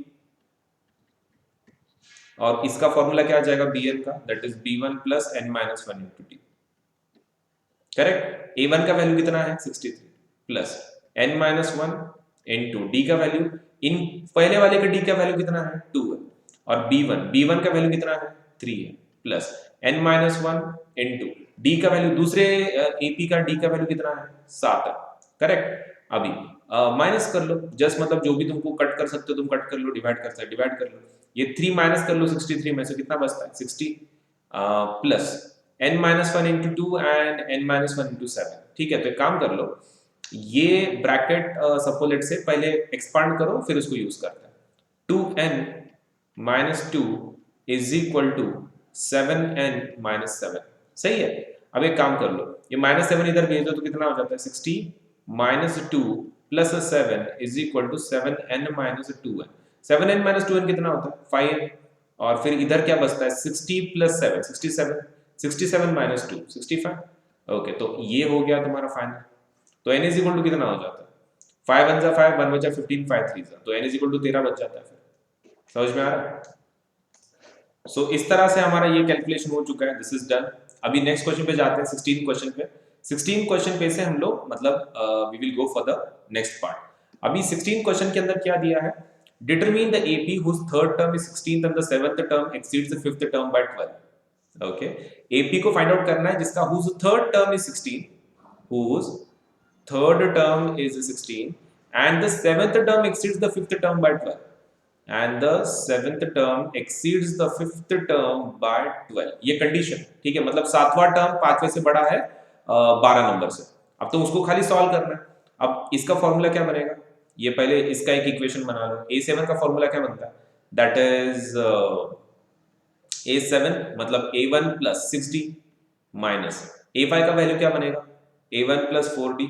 और इसका फॉर्मूला क्या आ जाएगा bn का, that is b1 plus n minus 1 into d, correct. a1 का वैल्यू कितना है 63 plus n minus 1 into D का वैल्यू, इन पहले वाले का डी का वैल्यू कितना है 2 है, और b1 का वैल्यू कितना है 3 है, plus n minus 1 into D का वैल्यू, दूसरे एपी का डी का वैल्यू कितना है 7 है, करेक्ट। अभी माइनस कर लो, जस्ट मतलब जो भी तुमको कट कर सकते हो तुम कट कर लो, डिवाइड कर सकते डिवाइड कर लो, ये 3 माइनस कर लो 63 में से, कितना बचता है 60 plus n minus 1 into 2 and n minus 1 into 7। ठीक है, तो एक काम कर लो, ये ब्रैकेट सपोज लेट से पहले एक्सपांड करो फिर उसको यूज करते हैं। 2n minus 2 is equal to 7n minus 7, सही है। अब एक काम कर लो, ये माइनस 7 इधर भेज दो तो कितना हो जाता है 60 minus 2 plus 7 is equal to 7n minus 2n। 7n minus 2n कितना होता है 5n, और फिर इधर क्या बचता है 60 प्लस 7 67, 67 माइनस 2 65। ओके तो ये हो गया तुम्हारा फाइनल। तो n इज इक्वल टू कितना हो जाता है 5 1 जा 5, 1 बचा 15, 5 3 जा, तो n इज इक्वल टू 13 बच जाता है। फिर समझ में आ रहा है? सो इस तरह से हमारा ये कैलकुलेशन हो चुका है, दिस इज डन। अभी नेक्स्ट क्वेश्चन पे जाते हैं, 16 क्वेश्चन पे। 16 क्वेश्चन पे से हम लोग मतलब we will go for the next part. अभी 16 क्वेश्चन के अंदर क्या दिया है, determine the AP whose third term is 16th and the seventh term exceeds the fifth term by 12। Okay, AP को फाइंड आउट करना है जिसका whose third term is 16, whose third term is 16 and the seventh term exceeds the fifth term by 12, and the seventh term exceeds the fifth term by 12। ये condition, ठीक है, मतलब सातवां term पांचवें से बड़ा है 12 नंबर से। अब तो उसको खाली सॉल्व करना है। अब इसका फॉर्मूला क्या बनेगा, ये पहले इसका एक इक्वेशन बना लो। a7 का फॉर्मूला क्या बनता है, दैट इज a7 मतलब a1 plus 6d minus a5 का वैल्यू क्या बनेगा a1 plus 4d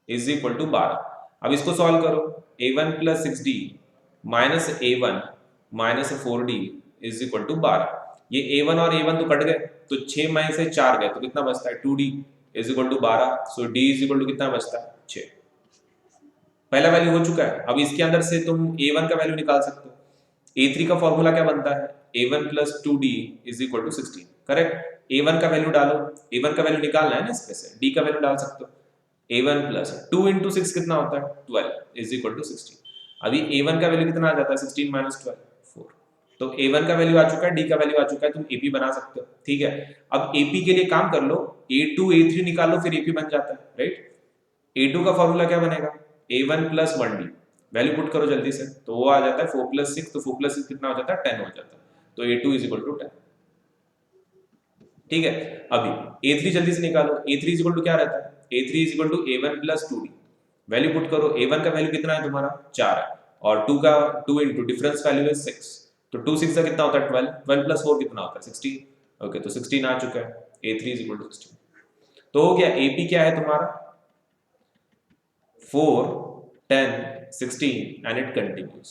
is equal to 12। अब इसको सॉल्व करो, a1 plus 6d minus a1 minus 4d is equal to 12। ये a1 और a1 तो कट गए, तो 6 में से 4 गए तो कितना बचता है 2d is equal to 12। So d is equal to कितना बचता है 6। पहला वैल्यू हो चुका है। अब इसके अंदर से तुम a1 का वैल्यू निकाल सकते हो। a3 का फॉर्मूला क्या बनता है a1 plus 2d is equal to 16, correct. a1 का वैल्यू डालो, a1 का वैल्यू निकालना है ना इसमें से, d का वैल्यू डाल सकते हो। a1 प्लस 2 इंटू 6 कितना होता है 12 इज इक्वल टू 16। अभी a1 का वैल्यू कितना आ जाता है 16 माइनस 12 4। तो A1 का वैल्यू आ चुका है, D का वैल्यू आ चुका है, तुम AP बना सकते हो, ठीक है। अब AP के लिए काम कर लो, A2 A3 निकालो, फिर AP बन जाता है, राइट। A2 का फॉर्मूला क्या बनेगा, A1 plus 1D, value put करो जल्दी से, तो वो आ जाता है 4 प्लस 6, तो 4 प्लस 6 कितना हो जाता है, 10 हो जाता है, तो A2 इज इक्वल टू 10, ठीक है। अभी A3 जल्दी से निकालो, A3 इज इक्वल टू क्या रहता है, A3 is equal to A1 plus 2D, value put करो, A1 का वैल्यू कितना है तुम्हारा 4 है, और 2 का 2 इंटू डिफरेंस वैल्यू है 6, तो 2 6 का कितना होता है 12, 12 प्लस 4 कितना होता है 16, ओके, तो 16 आ चुका है, A3 इज इक्वल टू 16, तो हो गया। AP क्या है तुम्हारा 4 10 16 एंड इट कंटिन्यूज,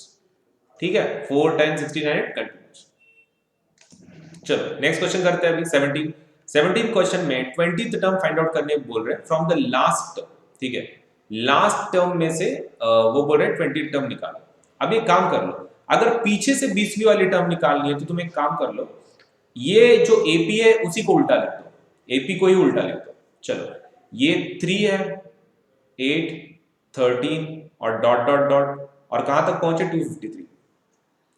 ठीक है, 4 10 16 एंड इट कंटिन्यूज। चलो नेक्स्ट क्वेश्चन करते हैं अभी 17 क्वेश्चन में 20th टर्म फाइंड आउट करने बोल रहे हैं फ्रॉम द लास्ट टर्म, ठीक है, लास्ट टर्म में से वो बोल रहे हैं 20th टर्म निकालो। अब एक काम कर लो, अगर पीछे से 20वीं वाली टर्म निकालनी है तो तुम एक काम कर लो, ये जो AP है उसी को उल्टा लिख दो, AP को ही उल्टा लिख दो। चलो ये 3 है, 8 13 और डॉट डॉट डॉट, और कहां तक पहुंचे 253,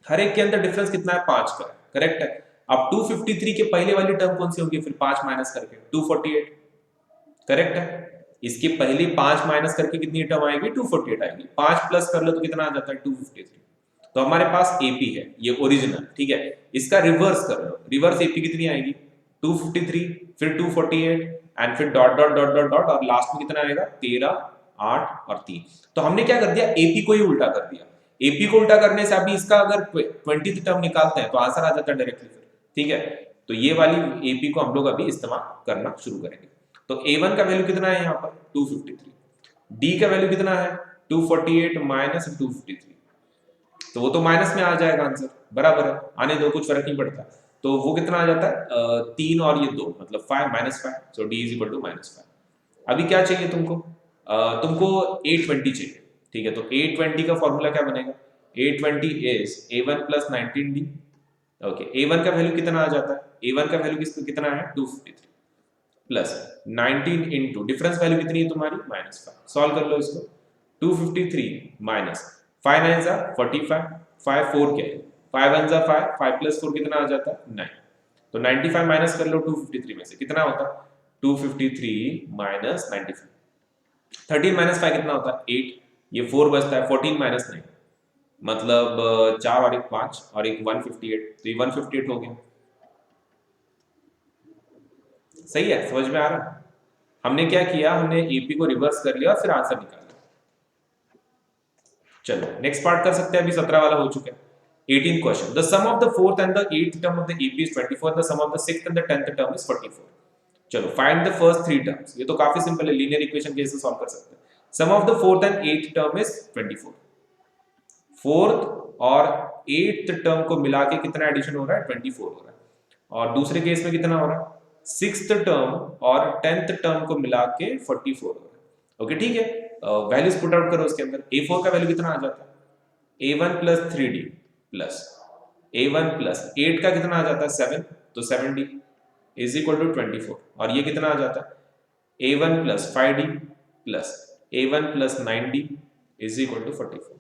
हर एक के अंदर डिफरेंस कितना है 5 का, करेक्ट है। अब 253 के पहले वाली टर्म कौन सी होगी, फिर 5 माइनस करके 248, करेक्ट है। इसके पहले 5 माइनस करके कितनी टर्म आएगी 248 आएगी, 5 प्लस कर लो तो कितना आ जाता है 253, तो हमारे पास AP है ये ओरिजिनल, ठीक है। इसका रिवर्स कर लो, रिवर्स AP कितनी आएगी 253, फिर 248 एंड फिर dot dot dot dot dot, और लास्ट में कितना आएगा 13 8 और 3, तो हमने क्या कर दिया AP को ही उल्टा कर दिया। AP को उल्टा करने से अभी इसका अगर 20th टर्म निकालते हैं तो आंसर आ जाता है डायरेक्टली, ठीक है। तो ये वाली AP को हम लोग अभी इस्तेमाल करना शुरू करेंगे। तो A1 का वैल्यू कितना है यहाँ पर 253, D का वैल्यू कितना है 248 माइनस 253, तो वो तो माइनस में आ जाएगा आंसर, बराबर है, आने दो, कुछ फर्क नहीं पड़ता, तो वो कितना आ जाता है 3 और ये 2 मतलब 5 minus 5, so D is equal to -5। अभी क्या चाहिए तुमको, तुमको 820 चाहिए, ठीक है। तो 820 का फॉर्मूला क्या बनेगा, 820 is A1 plus 19D, okay. A1 का वैल्यू कितना आ जाता है, A1 का वैल्यू कितना है 253 प्लस 19 इंटू डिफरेंस वैल्यू कितनी है तुम्हारी -5, सॉल्व कर लो इसको, 253 माइनस 5 9 जा 45, 5 4 क्या है 5 1 जा 5, 5 प्लस 4 कितना आ जाता है 9, तो 95 माइनस कर लो 253 में से, कितना होता है 253 माइनस 95, 13 माइनस 5 कितना होता है 8, ये 4 बचता है, 14 माइनस 9 मतलब 4 और एक 5 और एक 158, तो ये 158 हो गया, सही है, समझ में आ रहा है। हमने क्या किया, हमने AP को रिवर्स कर लिया और फिर आंसर निकाल लिया। चलो नेक्स्ट पार्ट कर सकते हैं, अभी 17 वाला हो चुका है। 18th question, the sum of the 4th and the 8th term of the AP is 24, the sum of the 6th and the 10th term is 44। चलो फाइंड द फर्स्ट 3 टर्म्स, ये तो काफी सिंपल है, लीनियर इक्वेशन के जैसे solve कर सकते हैं। Sum of the 4th and 8th term is 24, 4th और 8th टर्म को मिला के कितना एडिशन हो रहा है 24 हो रहा है, और दूसरे केस में कितना हो रहा है 6th टर्म और 10th टर्म को मिला के 44 हो रहा है, ओके ठीक है। वैल्यूज पुट आउट करो उसके अंदर, A4 का वैल्यू कितना आ जाता है A1 plus 3D plus A1 plus 8 का कितना आ जाता है 7, तो 7D इज इक्वल टू 24, और ये कितना आ जाता है A1 plus 5D plus A1 plus 9D is equal to 44।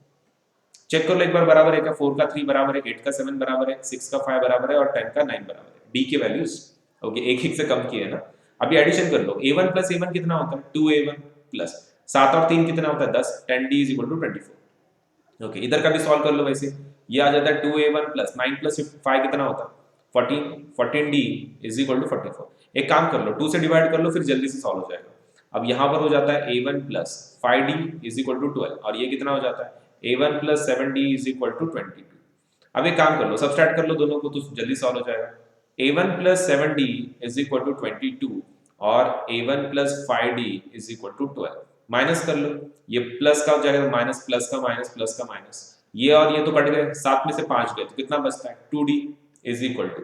Check कर लो एक बार, बराबर है क्या, 4 का 3 बराबर है, 8 का 7 बराबर है, 6 का 5 बराबर है और 10 का 9 बराबर है, D के वैल्यूज, ओके, एक से कम किए ना। अभी एडिशन कर लो, A1 प्लस A1 कितना होता है 2A1 प्लस 7 और 3 कितना होता है 10, 10D is equal to 24, okay. इधर का भी सॉल्व कर लो, वैसे ये आ जाता है 2A1 प्लस 9 प्लस 5 कितना होता है 14, 14D इज इक्वल टू 44। एक काम कर लो, 2 से डिवाइड कर लो, फिर जल्दी से सॉल्व हो जाएगा। अब यहाँ पर हो जाता है A1 plus 5D is equal to 12, और ये कितना हो जाता है A1 plus 7D is equal to 22। अब एक काम कर लो, सब्सट्रैक्ट कर लो दोनों को, तो जल्दी सॉल्व हो जाएगा। A1 plus 7D is equal to 22 और A1 plus 5D is equal to 12, minus कर लो, ये प्लस का हो जाएगा माइनस, प्लस का माइनस, प्लस का माइनस, ये और ये तो कट गए, 7 में से 5 गए, तो कितना बचता है 2D is equal to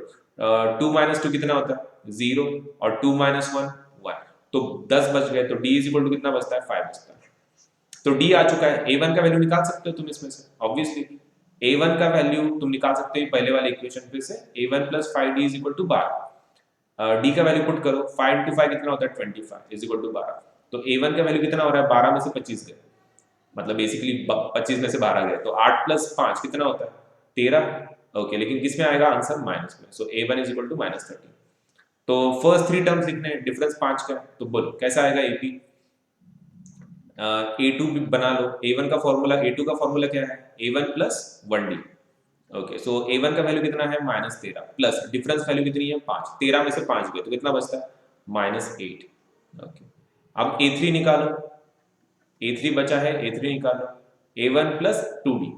2 minus 2 कितना होता है 0 और 2 माइनस 1 1, तो 10 बच गए, तो D इज इक्वल टू कितना बचता है 5 बचता है, तो D आ चुका है। A1 का वैल्यू निकाल सकते हो तुम इसमें से, ऑब्वियसली A1 का वैल्यू तुम निकाल सकते हो पहले वाले इक्वेशन पे से, A1 plus 5D is equal to 12, D का वैल्यू पुट करो, 5 into 5 कितना होता है 25 इज इक्वल टू 12, तो A1 का वैल्यू कितना हो रहा है 12 में से 25 गए, मतलब बेसिकली 25 में से 12 गए, तो 8 प्लस 5 कितना होता है 13, ओके, लेकिन किस में आएगा आंसर? माइनस में। सो a1 इज इक्वल टू -13। तो फर्स्ट 3 टर्म्स लिखने हैं, डिफरेंस 5 का है, तो बोलो कैसा आएगा AP? A2 भी बना लो। A1 का फॉर्मूला, A2 का फॉर्मूला क्या है? A1 plus 1D। ओके, सो A1 का वैल्यू कितना है? -13 प्लस डिफरेंस वैल्यू कितनी है? 5। 13 में से 5 गए तो कितना बचता है? -8। ओके, अब A3 निकालो। A3 बचा है, A3 निकालो। A1 plus 2D।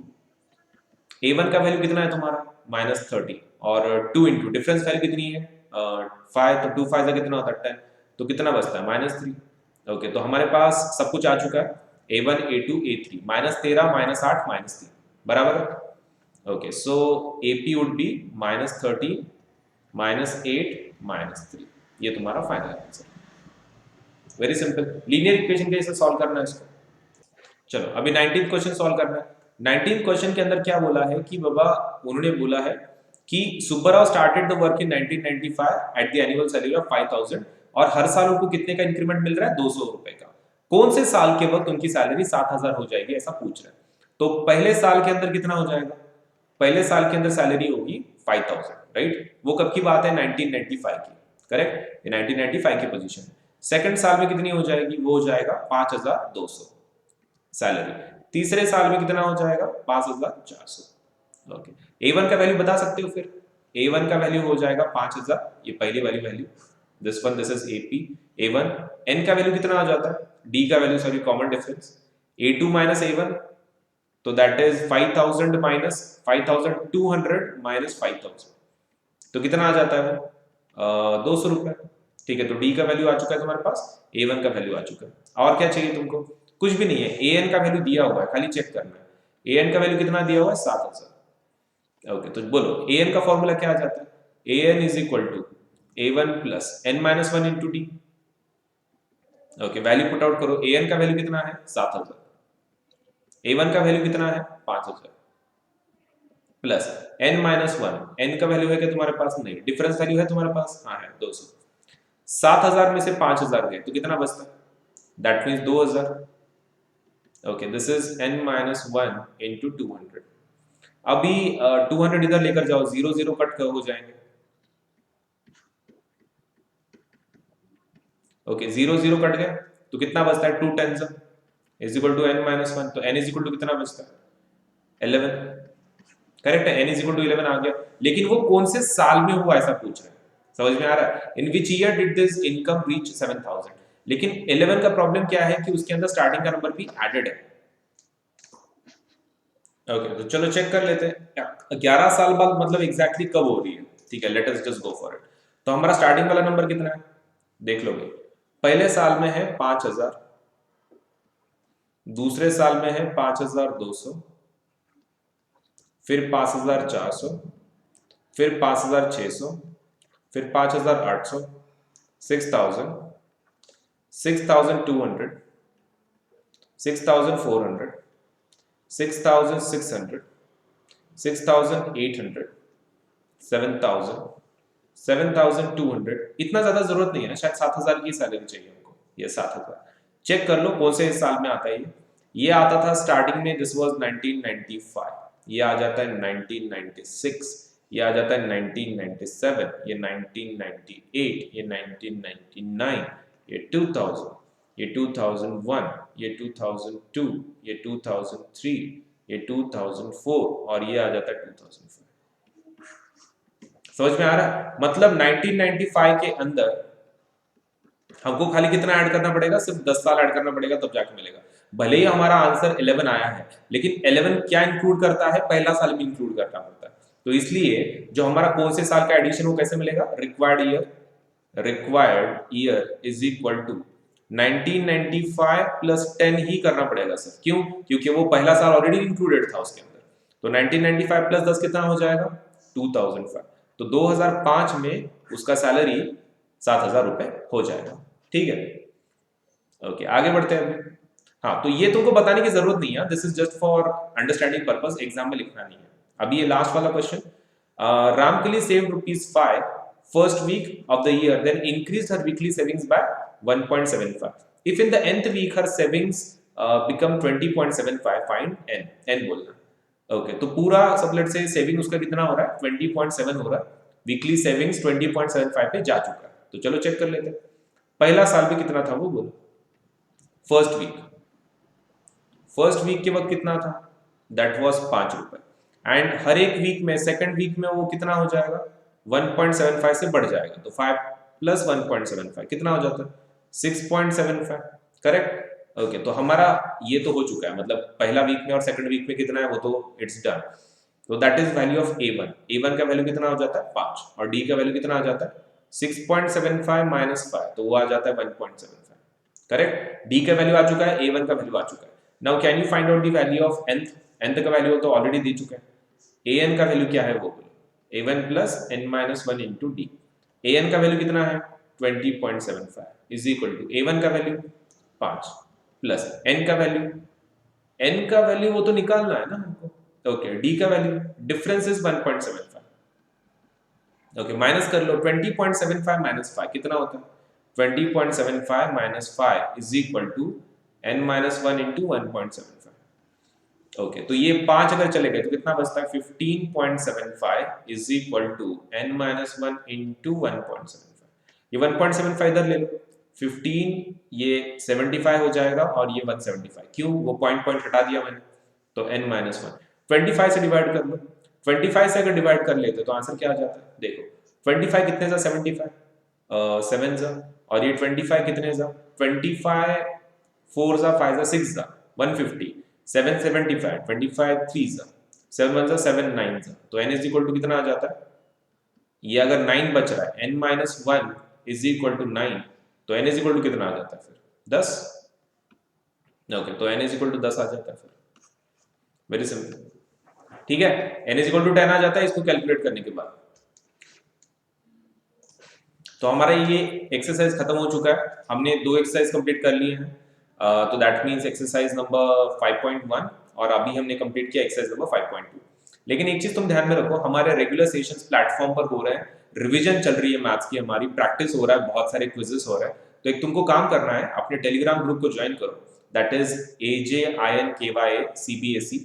A1 का वैल्यू कितना है तुम्हारा? -30 और 2 इंटू डिफरेंस वैल्यू कितनी है? 5, तो 2 5 कितना होता है? 10। तो कितना बचता है? -3। ओके, तो हमारे पास सब कुछ आ चुका है। A1 A2 A3 -13 -8 -3 बराबर है। Okay, so AP would be -13 -8 -3। ये तुम्हारा final answer. Very simple, linear equation कैसे सॉल्व करना है इसको। चलो अभी 19th क्वेश्चन सॉल्व करना है। 19th क्वेश्चन के अंदर क्या बोला है कि बाबा, उन्होंने बोला है कि Subbarao started the work in 1995 at the annual salary of 5000 और हर साल उनको कितने का इंक्रीमेंट मिल रहा है? 200 रुपए का। कौन से साल के वक्त उनकी सैलरी 7000 हो जाएगी, ऐसा पूछ रहे हैं। तो पहले साल के अंदर कितना हो जाएगा? पहले साल के अंदर सैलरी होगी 5000, राइट? वो कब की बात है? 1995 की, करेक्ट? 1995 की पोजीशन। सेकंड साल में कितनी हो जाएगी? वो हो जाएगा 5200 सैलरी। तीसरे साल में कितना हो जाएगा? 5400। ओके, A1 का वैल्यू बता सकते हो फिर? A1 का वैल्यू हो जाएगा 5000, ये पहली वाली value. This one, this is AP A1। N का वैल्यू कितना आ जाता है? D का value, sorry common difference, A2 minus A1, तो दैट इज 5000 माइनस 5200 माइनस 5000, तो कितना आ जाता है वो? 200 रुपए। ठीक है, तो D का वैल्यू आ चुका है तुम्हारे पास, A1 का वैल्यू आ चुका है। और क्या चाहिए तुमको? कुछ भी नहीं है, AN का वैल्यू दिया हुआ है, खाली चेक करना है। AN का वैल्यू कितना दिया हुआ है? 7000। ओके, तो बोलो AN का फॉर्मूला क्या आ जाता है? AN is equal to A1 plus n-1 into D। Okay, value put out करो। AN का वैल्यू कितना है? 7000। A1 का वैल्यू कितना है? 5000 प्लस n-1। n का वैल्यू है क्या तुम्हारे पास? नहीं। डिफरेंस वैल्यू है तुम्हारे पास? हाँ है, 200। 7000 में से 5000 गए तो कितना बचता है? That means 2000। Okay, this is n-1 into 200। अभी 200 इधर लेकर जाओ, 0 0 कट हो जाएंगे। ओके, 0 0 कट गया तो कितना बचता है? 2 10 इज इक्वल टू n-1। तो n इज इक्वल टू कितना बचता है? 11। करेक्ट है, n इज इक्वल टू 11 आ गया। लेकिन वो कौन से साल में हुआ ऐसा पूछ रहे हैं, समझ में आ रहा है? In which year did this income reach 7000। लेकिन 11 का प्रॉब्लम क्या है कि उसके अंदर स्टार्टिंग का नंबर भी एडेड है। ओके, तो चलो चेक कर लेते हैं 11 साल बाद मतलब एग्जैक्टली कब हो रही है। ठीक है, let us just go for it. तो हमारा स्टार्टिंग वाला नंबर कितना है? देख लोगे, पहले साल में है 5000, दूसरे साल में है 5200, फिर 5400, फिर 5600, फिर 5800, 6000, 6200, 6400, 6600, 6800, 7000, 7200। इतना ज्यादा जरूरत नहीं है ना, शायद 7000 की सैलरी चाहिए हमको। ये 7000 चेक कर लो कौन से साल में आता है। ये आता था स्टार्टिंग में, दिस वाज 1995। ये आ जाता है 1996, ये आ जाता है 1997, ये 1998, ये 1999, ये 2000, ये 2001, ये 2002, ये 2003, ये 2004 और ये आ जाता है 2005। समझ में आ रहा है? मतलब 1995 के अंदर हमको खाली कितना ऐड करना पड़ेगा? सिर्फ 10 साल ऐड करना पड़ेगा, तब जाके मिलेगा। भले ही हमारा आंसर 11 आया है, लेकिन 11 क्या इंक्लूड करता है? पहला साल भी इंक्लूड करना पड़ता है। तो इसलिए जो हमारा कौन से साल का एडिशन वो कैसे मिलेगा? Required year is equal to 1995 plus 10 ही करना पड़ेगा सर। क्यों? क्योंकि वो पहला साल ऑलरेडी इंक्लूडेड था उसके अंदर। तो 1995 प्लस 10 कितना हो जाएगा? 2005। तो 2005 में उसका सैलरी 7000 रुपए हो जाएगा। ठीक है, ओके, आगे बढ़ते हैं अभी। हाँ, तो ये तुमको बताने की जरूरत नहीं है, this is just for understanding purpose, exam में लिखना नहीं है। अभी ये लास्ट वाला question, Ramkali save ₹5 first week of the year, then increase her weekly savings by 1.75। If in the nth week her savings become 20.75, find n बोलना। Okay तो पूरा सब लेट से सेविंग उसका कितना हो रहा है 20.7 हो रहा है, वीकली सेविंग्स 20.75 पे जा चुका है। तो चलो चेक कर लेते हैं पहला साल में कितना था वो बोलो। फर्स्ट वीक के वक्त कितना था, दैट वाज 5 रुपए, एंड हर एक वीक में सेकंड वीक में वो कितना हो जाएगा 1.75 से बढ़ जाएगा, तो 5 प्लस 1.75 कितना हो जाता है 6.75, करेक्ट। ओके तो हमारा ये तो हो चुका है, मतलब पहला वीक में और सेकंड वीक में कितना है वो तो इट्स डन। तो that is value of A1 का वैल्यू कितना हो जाता है 5 और D का वैल्यू कितना आ जाता है 6.75 माइनस 5, तो वो आ जाता है 1.75, करेक्ट। D का वैल्यू आ चुका है, A1 का वैल्यू आ चुका है। Now can you find out the value of nth का वैल्यू तो ऑलरेडी दे चुके हैं। an का वैल्यू क्या है वो बोलो, a1 plus n minus 1 into D. an का वैल्यू कितना है 20.75 इज इक्वल टू a1 का वैल्यू 5 प्लस n का वैल्यू वो तो निकालना है ना हमको। ओके d का value difference is 1.75, okay minus कर लो 20.75 माइनस 5 कितना होता है 20.75 minus 5 is equal to n minus 1 into 1.75। Okay तो ये 5 अगर चले गए तो कितना बचता है 15.75 is equal to n minus 1 into 1.75। ये 1.75 इधर ले लो, 15 ये 75 हो जाएगा और ये 175, क्यों वो पॉइंट पॉइंट हटा दिया मैंने, तो n माइनस 1 25 से डिवाइड कर लो। 25 से अगर डिवाइड कर लेते तो आंसर क्या आ जाता है, देखो 25 कितने जा 75 7 जा, और ये 25 कितने जा 25 4 जा 5 जा 6 जा 150 775 25 3 जा 7 1 जा 7 9 जा, तो n इज इक्वल टू कितना आ जाता है, ये अगर 9 बच रहा है n minus 1 is equal to 9, तो n इज इक्वल टू कितना आ जाता है फिर 10। ओके तो n इज इक्वल टू 10 आ जाता है फिर, वेरी सिंपल, ठीक है। n इज इक्वल टू 10 आ जाता है इसको कैलकुलेट करने के बाद। तो हमारा ये एक्सरसाइज खत्म हो चुका है, हमने 2 एक्सरसाइज कंप्लीट कर लिए हैं, तो दैट मींस एक्सरसाइज नंबर 5.1 और अभी हमने कंप्लीट किया एक्सरसाइज नंबर 5.2। लेकिन एक चीज तुम ध्यान में रखो, हमारे रेगुलर सेशंस प्लेटफॉर्म पर हो रहे हैं, रिवीजन चल रही है मैथ्स की, हमारी प्रैक्टिस हो रहा है, बहुत सारे क्विजेस हो रहे हैं। तो एक तुमको काम करना है, अपने टेलीग्राम ग्रुप को ज्वाइन करो, दैट इज AJINKYA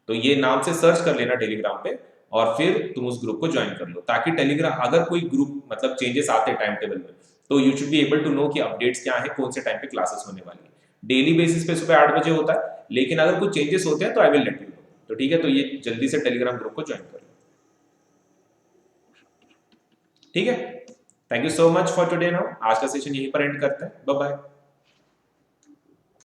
तो ये नाम से सर्च कर लेना टेलीग्राम पे, और फिर तुम उस ग्रुप को ज्वाइन कर लो, ताकि टेलीग्राम अगर कोई ग्रुप मतलब चेंजेस आते टाइम टेबल में, तो you should be able to know कि अपडेट्स क्या है, कौन से टाइम पे क्लासेस होने वाली है। डेली बेसिस पे सुबह 8 बजे होता है, लेकिन अगर कुछ चेंजेस होते हैं तो I will let you know. तो ठीक है, तो ये जल्दी से टेलीग्राम ग्रुप को ज्वाइन कर लो, ठीक है। Thank you so much for today. Now आज का सेशन यहीं पर एंड करते हैं, बाय बाय।